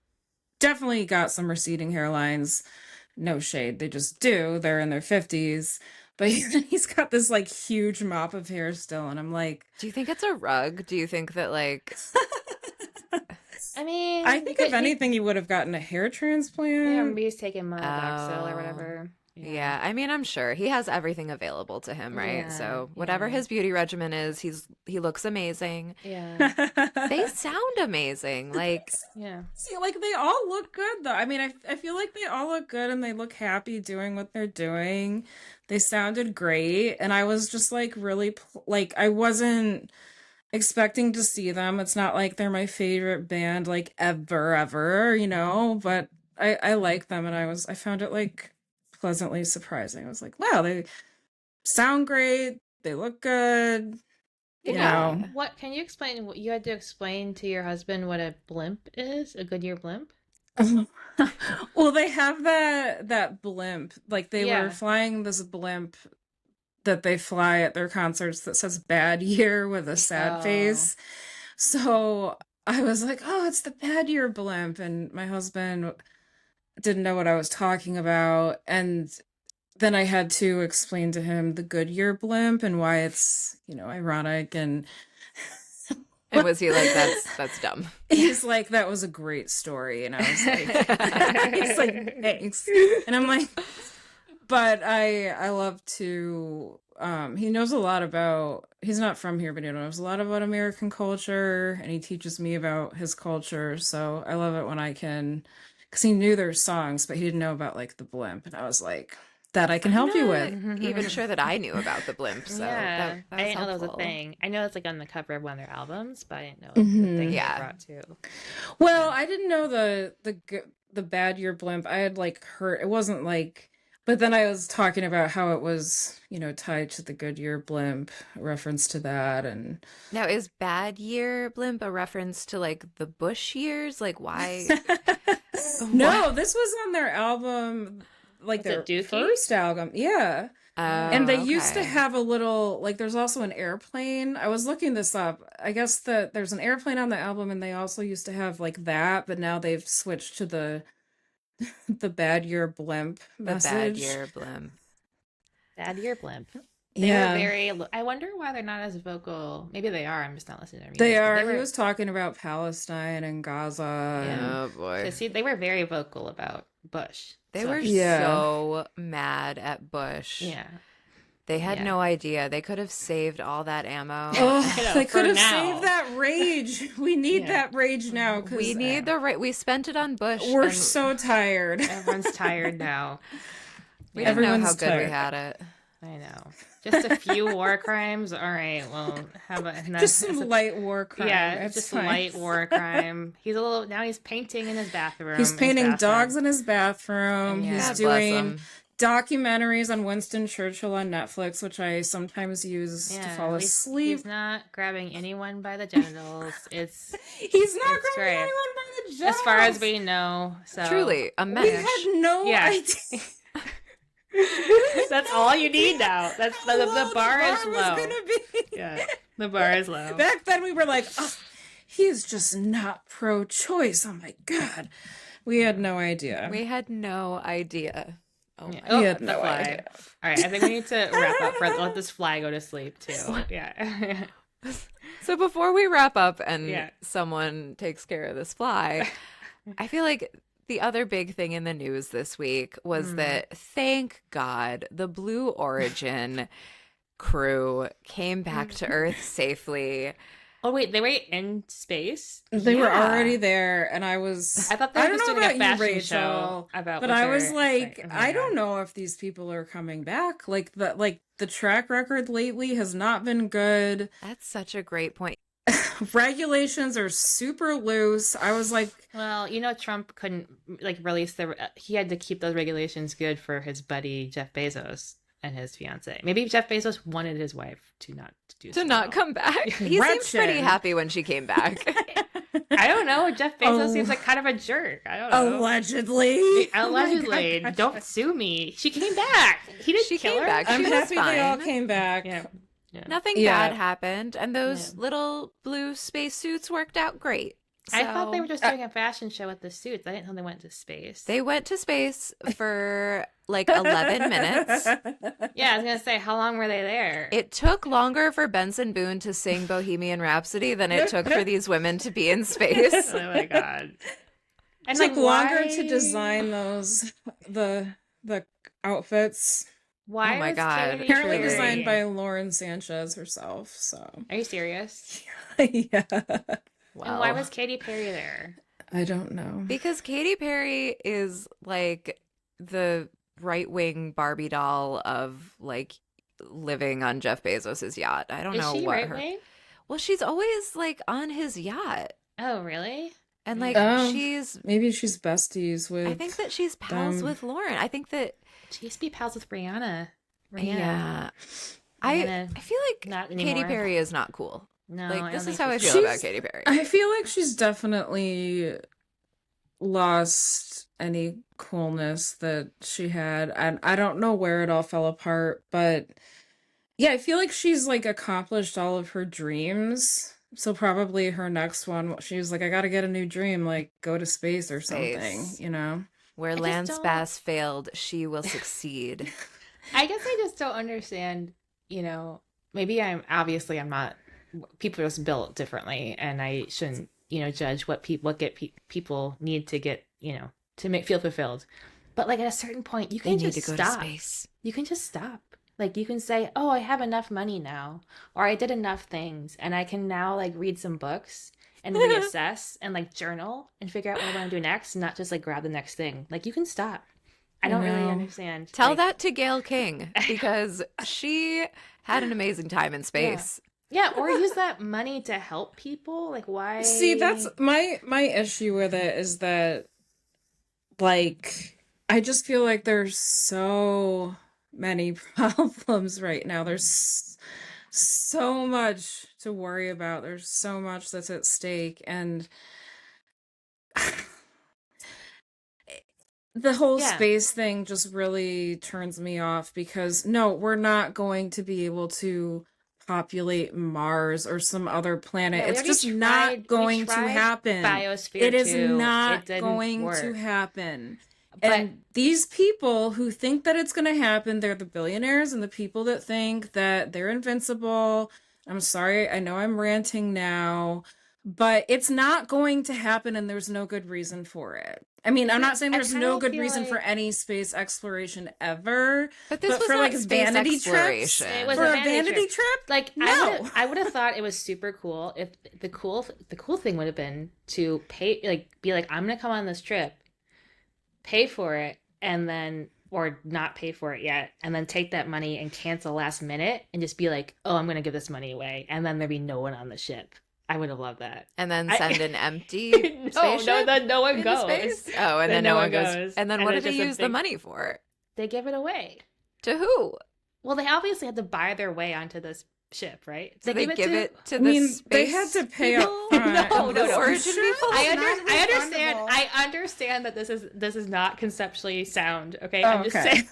definitely got some receding hairlines. No shade, they just do. They're in their 50s. But he's got this like huge mop of hair still, and I'm like, Do you think it's a rug? Do you think that like I mean, I think if anything, he would have gotten a hair yeah, transplant. maybe he's taking monoxyl or Oh. whatever. Yeah, I mean, I'm sure he has everything available to him, right? Yeah, So whatever yeah. his beauty regimen is, he looks amazing. Yeah, They sound amazing. Like yeah. See, like they all look good though. I mean, I feel like they all look good and they look happy doing what they're doing. They sounded great, and I was just like really like I wasn't expecting to see them. It's not like they're my favorite band like ever, you know, but I like them, and I found it like pleasantly surprising. I was like, wow, they sound great. They look good. You Yeah. know. What can you explain? What you had to explain to your husband what a blimp is? A Goodyear blimp? Well, they have that blimp. Like they were Yeah. flying this blimp that they fly at their concerts that says bad year with a sad Oh. face. So I was like, oh, it's the bad year blimp. And my husband didn't know what I was talking about. And then I had to explain to him the Goodyear blimp and why it's, ironic. And and was he like that's dumb? he's like, that was a great story. And I was like, he's like, thanks. And I'm like, but I love to, he knows a lot about, he's not from here, but he knows a lot about American culture, and he teaches me about his culture. So I love it when I can, because he knew their songs, but he didn't know about like the blimp. And I was like, that I can help you with. Even sure that I knew about the blimp, so Yeah, that I was didn't know that was a helpful. thing. I know it's like on the cover of one of their albums, but I didn't know it was the thing Yeah. they brought too. Well, I didn't know the bad year blimp. I had like heard, it wasn't like, But then I was talking about how it was, tied to the Goodyear blimp, a reference to that, and Now, is Bad Year Blimp a reference to like the Bush years? Like, why? Why? no, this was on their album, like Was it their Dookie? first album. Yeah. And they Oh, used to okay. have a little, like, there's also an airplane. I was looking this up. I guess that there's an airplane on the album, and they also used to have like that, but now they've switched to the Bad Year Blimp The Bad message. Year Blimp. Bad Year Blimp. They Yeah, were very. I wonder why they're not as vocal. Maybe they are. I'm just not listening to their they music. But are. they He were. was talking about Palestine and Gaza, Yeah. Oh boy. See, they were very vocal about Bush. They So, were yeah. so mad at Bush. yeah. They had Yeah. no idea. They could have saved all that ammo. Oh, I know, they for could have now. saved that rage. We need Yeah. that rage now We because need the right. We spent it on Bush. we're and so tired. Everyone's tired now. we Yeah. didn't know how Everyone's good we tired. had it. I know. Just a few war crimes. All right. Well, how about Just some light war crime. Yeah, It's just fine. a light war crime. He's painting in his bathroom. He's his painting bathroom. dogs in his bathroom. Yeah. He's God bless doing him. documentaries on Winston Churchill on Netflix, which I sometimes use to Yeah, fall at least asleep. he's not grabbing anyone by the genitals. He's not It's grabbing great. anyone by the As far as jaws. we know. So Truly, a We menace. had no Yeah. idea. that's all you need now. That's How the low bar is was low. gonna be. Yeah, the bar is low. Back then we were like, oh, he's just not pro-choice. Oh my God. We had no idea. We had no idea. Oh Yeah. my Oh, We had the no fly. idea. All right, I think we need to wrap up. Let this fly go to sleep too. Yeah. So before we wrap up and Yeah. someone takes care of this fly, I feel like the other big thing in the news this week was that, thank God, the Blue Origin crew came back to Earth safely. Oh wait, they were in space. They were Yeah. already there, and I was. I thought they I were don't just know doing a about you, fashion Rachel, show about. but what I was they're like, saying. Oh my I don't God. know if these people are coming back. Like the track record lately has not been good. That's such a great point. Regulations are super loose. I was like, Well, Trump couldn't release he had to keep those regulations good for his buddy Jeff Bezos and his fiance. Maybe Jeff Bezos wanted his wife to not do To so not well. come back. He seems pretty Gretchen. happy when she came back. I don't know. Jeff Bezos Oh. seems like kind of a jerk. I don't know. allegedly. Allegedly, Oh my God. don't sue me. She came back. He didn't She kill came her. back. I'm She was happy they all fine. came back. Yeah. Yeah. Nothing Yeah. bad happened, and those Yeah. little blue spacesuits worked out great. I thought they So- were just doing a fashion show with the suits. I didn't know they went to space. They went to space for like 11 minutes. Yeah, I was gonna say, how long were they there? It took longer for Benson Boone to sing Bohemian Rhapsody than it took for these women to be in space. Oh my God. It took longer why- to design the outfits. Why Oh my was God. Katy Apparently Truly. designed by Lauren Sanchez herself. So Are you serious? yeah, And why Wow. was Katy Perry there? I don't know. Because Katy Perry is like the right-wing Barbie doll of like living on Jeff Bezos's yacht. I don't Is know she what right her. wing? Well, she's always like on his yacht. Oh, really? And like Oh. she's Maybe she's besties with. I think that she's pals them. with Lauren. I think that She used to be pals with Rihanna. yeah. Rihanna, I feel like not Katy anymore. Perry is not cool. No, Like I this don't is think how I she's- feel about She's- Katy Perry. I feel like she's definitely lost any coolness that she had, and I don't know where it all fell apart, but yeah, I feel like she's like accomplished all of her dreams. So probably her next one, she was like, I gotta get a new dream, like go to space or something, Space. you know? Where just Lance don't- Bass failed, she will succeed. I guess I just don't understand, maybe I'm not, people are just built differently and I shouldn't, judge what people need to get, to feel fulfilled. But like at a certain point, you They can need just to go to stop. space. You can just stop. Like you can say, oh, I have enough money now, or I did enough things and I can now like read some books and reassess and like journal and figure out what I want to do next, and not just like grab the next thing. Like you can stop. I don't really know. understand. Tell like, that to Gail King because she had an amazing time in space. Yeah, or use that money to help people. Like why? See, that's my issue with it is that like I just feel like there's so many problems right now. There's so much to worry about. There's so much that's at stake. And the whole Yeah. space thing just really turns me off because no, we're not going to be able to populate Mars or some other planet. Yeah, we It's already just tried. not We going to tried happen. Biosphere It is 2. It not didn't going to work. happen. But And these people who think that it's going to happen, they're the billionaires and the people that think that they're invincible. I'm sorry, I know I'm ranting now, but it's not going to happen and there's no good reason for it. I mean, I'm not saying I there's kind no of good feel reason for like any space exploration ever, But this but was for not like space vanity trips, exploration. it was for a a vanity trip, Like no. I would have thought it was super cool if the cool thing would have been to pay, like, be like, I'm gonna come on this trip, pay for it, and then, or not pay for it yet, and then take that money and cancel last minute and just be like, oh, I'm gonna give this money away, and then there'd be no one on the ship. I would have loved that. And then I- send an empty No, spaceship then no one into goes. space? Oh, and then no one goes. And then what do it's they just a use the big- money for? They give it away. To who? Well, they obviously had to buy their way onto this ship, right? So they give it to I the mean, space they had to pay up people? front. No, the no. origin people? I understand. I understand that this is not conceptually sound. Okay, Oh, I'm just okay. saying.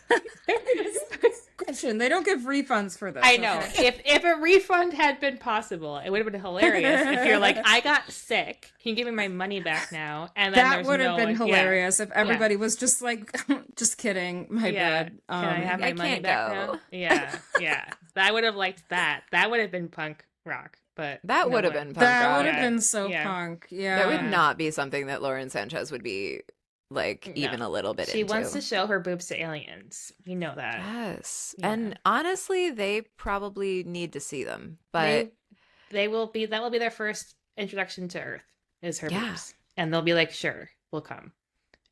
Question. They don't give refunds for this. I know. okay? If a refund had been possible, it would have been hilarious. If you're like, I got sick, can you give me my money back now? And then That there's would have no been one- yeah. hilarious if everybody was just like, just kidding. My Yeah. bad. Can I have my I money can't back go. now? Yeah, yeah. I would have liked that. That would have been punk rock. But That no would have one- been punk That rock. would have Yeah. been so Yeah. punk. Yeah. That would not be something that Lauren Sanchez would be like No. even a little bit She into. wants to show her boobs to aliens. You know that. Yes. Yeah. And honestly, they probably need to see them. But They will be, that will be their first introduction to Earth, is her Yeah. boobs. And they'll be like, sure, we'll come.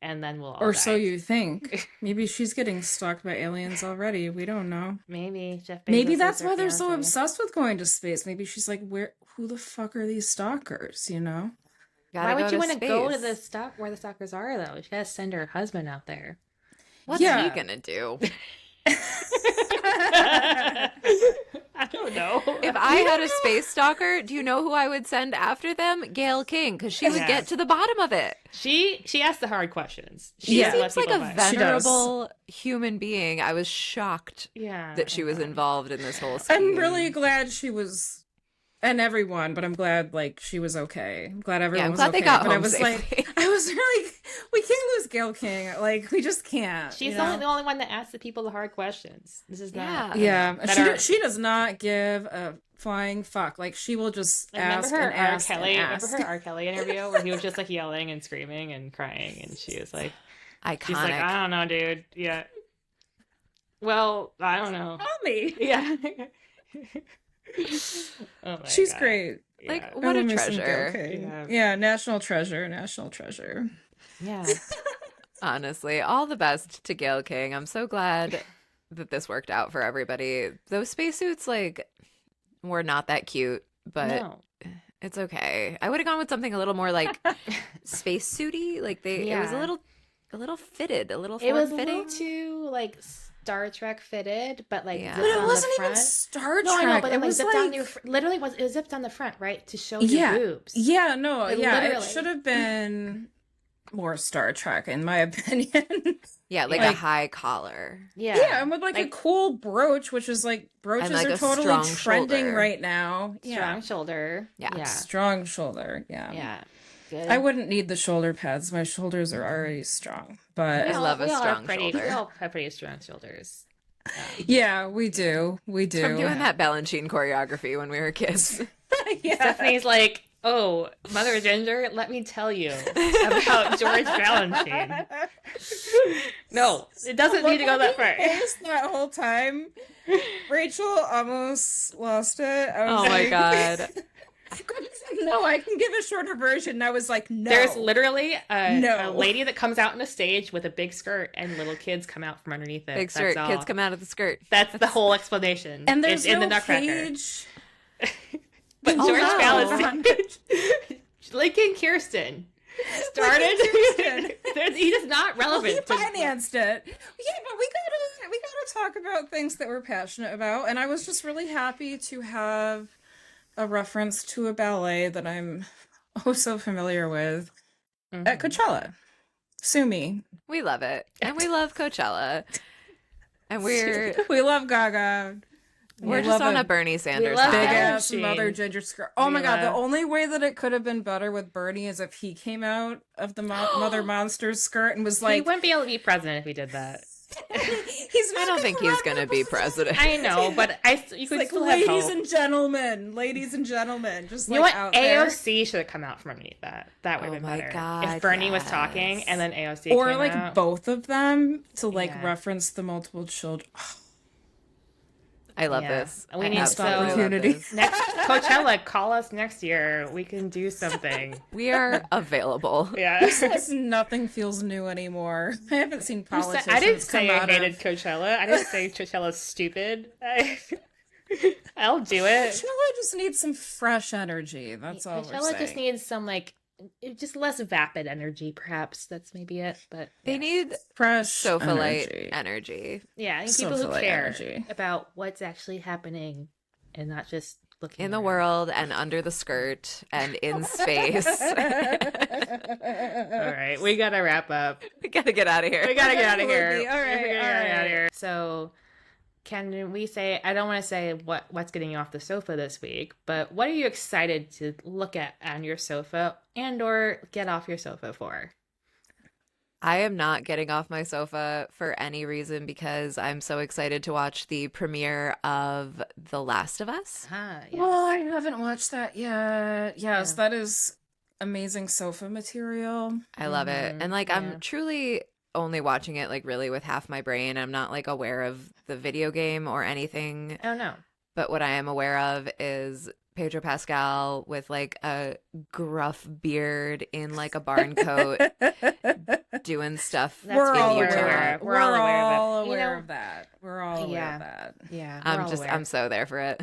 And then we'll all Or die. so you think. Maybe she's getting stalked by aliens already. We don't know. Maybe Jeff Bezos Maybe is that's her why they're so fiancé. obsessed with going to space. Maybe she's like, who the fuck are these stalkers, you know? gotta Why would go you want to go to space. the where the stalkers are, though? She gotta send her husband out there. What's Yeah. he gonna do? I don't know. If I had a space stalker, do you know who I would send after them? Gail King, because she would Yeah. get to the bottom of it. She asks the hard questions. She Yeah. seems like a She does. venerable human being. I was shocked Yeah, that she I was know. involved in this whole scheme. I'm really glad she was, and everyone, but I'm glad like she was okay. I'm glad everyone I'm was glad okay. they got but I home was safely. like, I was really, we can't lose Gail King. Like we just can't. She's you know? the only one that asks the people the hard questions. This is not. Yeah. Yeah, That she does not give a flying fuck. Like she will just Remember ask her and ask Kelly? and ask. Remember her R. Kelly interview where he was just like yelling and screaming and crying, and she was like, Iconic. she's like, I don't know, dude. Yeah. Well, I don't know. Tell me. Yeah. Oh my She's God. great. Like, Yeah. what I a love me some Gail treasure. King. Yeah. Yeah, national treasure, national treasure. Yeah. Honestly, all the best to Gail King. I'm so glad that this worked out for everybody. Those spacesuits, like, were not that cute, but No. it's okay. I would have gone with something a little more like spacesuity. Like it was Yeah. a little fitted, a little It was a form-fitting. little too like Star Trek fitted, but like Yeah. zipped But it on wasn't the even front. Star Trek. No, I know, but it it was was zipped on like, your literally was it was zipped on the front, right, to show yeah, your boobs. yeah, no, Like, yeah. It literally. should have been more Star Trek, in my opinion. Yeah, like Yeah. a high collar. Yeah, Yeah, and with like a cool brooch, which is like brooches like are a totally strong trending shoulder. right now. strong Yeah, shoulder. Yeah. yeah, strong shoulder. Yeah. yeah. Good. I wouldn't need the shoulder pads. My shoulders are already strong. But I love a we all strong have pretty, shoulder. We all have pretty strong shoulders. yeah, we do. We do. From doing that Balanchine choreography when we were kids. yeah. Stephanie's like, oh, Mother Ginger, let me tell you about George Balanchine. No, it doesn't need to go that far. Face that whole time. Rachel almost lost it. I was Oh my like- god. No, I can give a shorter version. And I was like, no. There's literally a No. lady that comes out on a stage with a big skirt, and little kids come out from underneath it. Big That's skirt. all. Kids come out of the skirt. That's the whole explanation. and there's It's in no the Nutcracker. page. But Oh, George wow. Balanchine, Lincoln Kirsten, Started. He's just not Well, he relevant. financed it. Yeah, but we gotta talk about things that we're passionate about, and I was just really happy to have a reference to a ballet that I'm oh so familiar with at Coachella. Sue me. We love it. And we love Coachella. And we're We love Gaga. we're We just love on a Bernie Sanders love big high. ass Machine. mother ginger skirt. Oh my We god, the love- only way that it could have been better with Bernie is if he came out of the mother monster skirt and was He like, wouldn't be able to be president if he did that. he's not I don't think he's run going to for be president. I know, but you It's could like, still have ladies hope. and gentlemen, just You know like what? out there. AOC should have come out from underneath that. That would have Oh been my better. God, If Bernie was yes. talking and then AOC Or came like out. both of them to like Yeah. reference the multiple children. I love Yeah. this. We I need absolutely love opportunity. this. Next Coachella, call us next year. We can do something. We are available. Yeah. Says nothing feels new anymore. I haven't seen politicians I didn't come say I out hated of Coachella. I didn't say Coachella's stupid. I'll do it. Coachella just needs some fresh energy. That's all we're Coachella saying. just needs some just less vapid energy, perhaps. That's maybe it. But They need fresh Sofalite energy yeah, I think people who Sofalite care energy. about what's actually happening and not just looking in the around. world and under the skirt and in space. All right, we gotta wrap up. We gotta get out of here. We gotta get out of here. Absolutely. All right, We gotta all get out right. of here. So, can we say? I don't want to say what's getting you off the sofa this week, but what are you excited to look at on your sofa and/or get off your sofa for? I am not getting off my sofa for any reason because I'm so excited to watch the premiere of The Last of Us. Yeah. Well, I haven't watched that yet. Yes, Yeah. that is amazing sofa material. I love it. And like yeah. I'm truly only watching it like really with half my brain. I'm not like aware of the video game or anything. Oh no. But what I am aware of is Pedro Pascal with like a gruff beard in like a barn coat doing stuff That's We're in all what utero. aware. We're all aware You know- of that. We're all aware Yeah. of that. Yeah, we're all aware. I'm so there for it.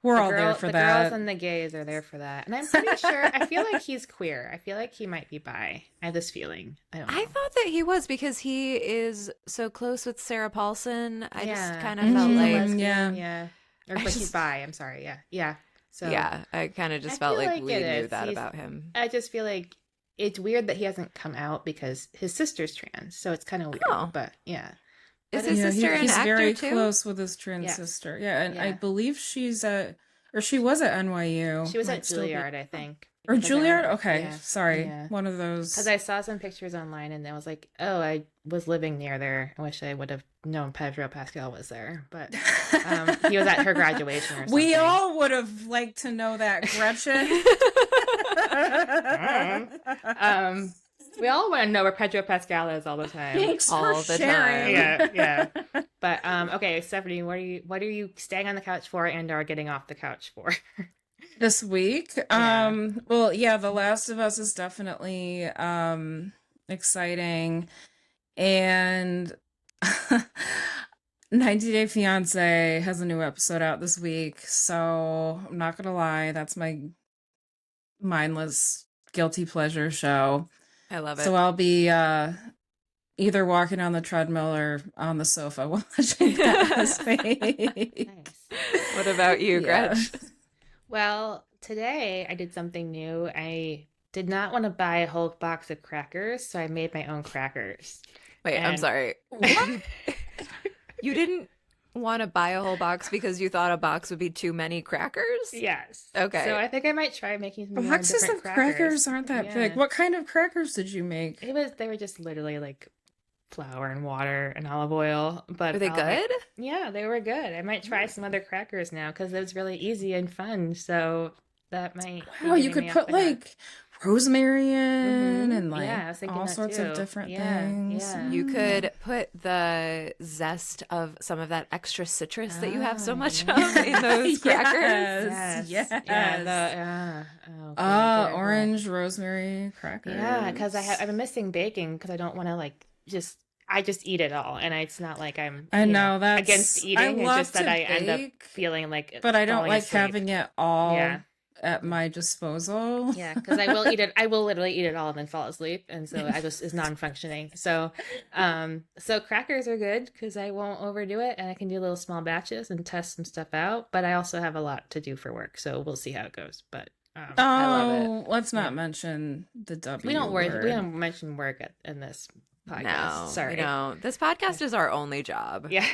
We're The all there for the that. girls and the gays are there for that, and I'm pretty sure. I feel like he's queer. I feel like he might be bi. I have this feeling. I don't know. I thought that he was because he is so close with Sarah Paulson. I just Yeah. kind of felt Mhm. like Yeah. yeah. Or I but he's just- bi. I'm sorry. Yeah, yeah. So yeah, I kind of just I felt feel like like we it knew is. that He's- about him. I just feel like it's weird that he hasn't come out because his sister's trans. So it's kind of weird. Oh. But yeah. Is But his Yeah, sister an he's actor very too? close with his trans Yes. sister. Yeah, and I Yeah. believe she's at, or she was at NYU. She was Might at still be- Juilliard, I think. Or Because I Juilliard? remember- Okay, yeah. sorry. Yeah. One of those. Because I saw some pictures online and I was like, oh, I was living near there. I wish I would have known Pedro Pascal was there. But he was at her graduation or something. We all would have liked to know that, Gretchen. We all want to know where Pedro Pascal is all the time. Thanks All for the sharing. time. Yeah. But okay, Stephanie, what are you staying on the couch for and are getting off the couch for? This week. Yeah. Well, yeah, The Last of Us is definitely exciting. And 90 Day Fiance has a new episode out this week. So I'm not gonna lie, that's my mindless guilty pleasure show. I love it. So I'll be either walking on the treadmill or on the sofa watching that this week. Nice. What about you, Yeah. Gretch? Well, today I did something new. I did not want to buy a whole box of crackers, so I made my own crackers. Wait, I'm And- sorry. What? You didn't want to buy a whole box because you thought a box would be too many crackers? Yes. Okay. So I think I might try making some more Boxes different of crackers aren't that Yeah. big. What kind of crackers did you make? They were just literally like flour and water and olive oil. But Are they I'll good? Yeah, they were good. I might try some other crackers now because it was really easy and fun. So that might. be Wow, you getting could me off put the hook. like rosemary in Mhm. and like Yeah, I was thinking all that sorts too. of different Yeah, things. yeah. You could put the zest of some of that extra citrus that you have so much of in those crackers. Yes. Yes. Yes. Yeah. Oh, good. Orange rosemary crackers. Yeah, because I've been missing baking because I don't want to I just eat it all, and it's not like I'm. I you know that's against I eating. It's love just that to I end up bake, feeling like. but I don't falling like asleep. having it all Yeah. at my disposal. Yeah, because I will eat it. I will literally eat it all and then fall asleep, and so I just is non-functioning. So crackers are good because I won't overdo it, and I can do little small batches and test some stuff out. But I also have a lot to do for work, so we'll see how it goes. But I love it. Oh, let's not Yeah. mention the W we don't work. word. We don't mention work in this podcast. No, Sorry. we don't. This podcast is our only job. Yeah.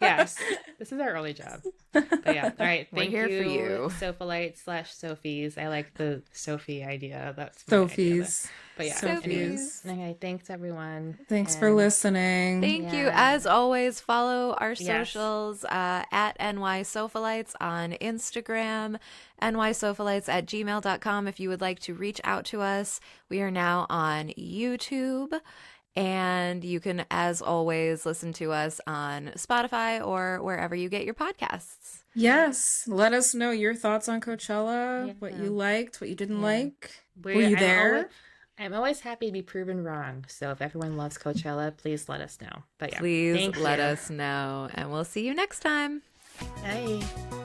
Yes. This is our only job. But yeah. All right. We're Thank here you, for you. Sofalites / Sophies. I like the Sophie idea. That's my idea. Sophies. But yeah. Sophies. Anyways. Okay. Thanks everyone. Thanks for And- listening. Thank you. Yeah. As always, follow our Yes. socials at NYSofalites on Instagram, nysofalites@gmail.com if you would like to reach out to us. We are now on YouTube. And you can, as always, listen to us on Spotify or wherever you get your podcasts. Yes, let us know your thoughts on Coachella, what Yeah. you liked, what you didn't Yeah. like. Were We're- you I'm there? always- I'm always happy to be proven wrong. So if everyone loves Coachella, please let us know. But yeah. Please Thank let you. us know. And we'll see you next time. Bye.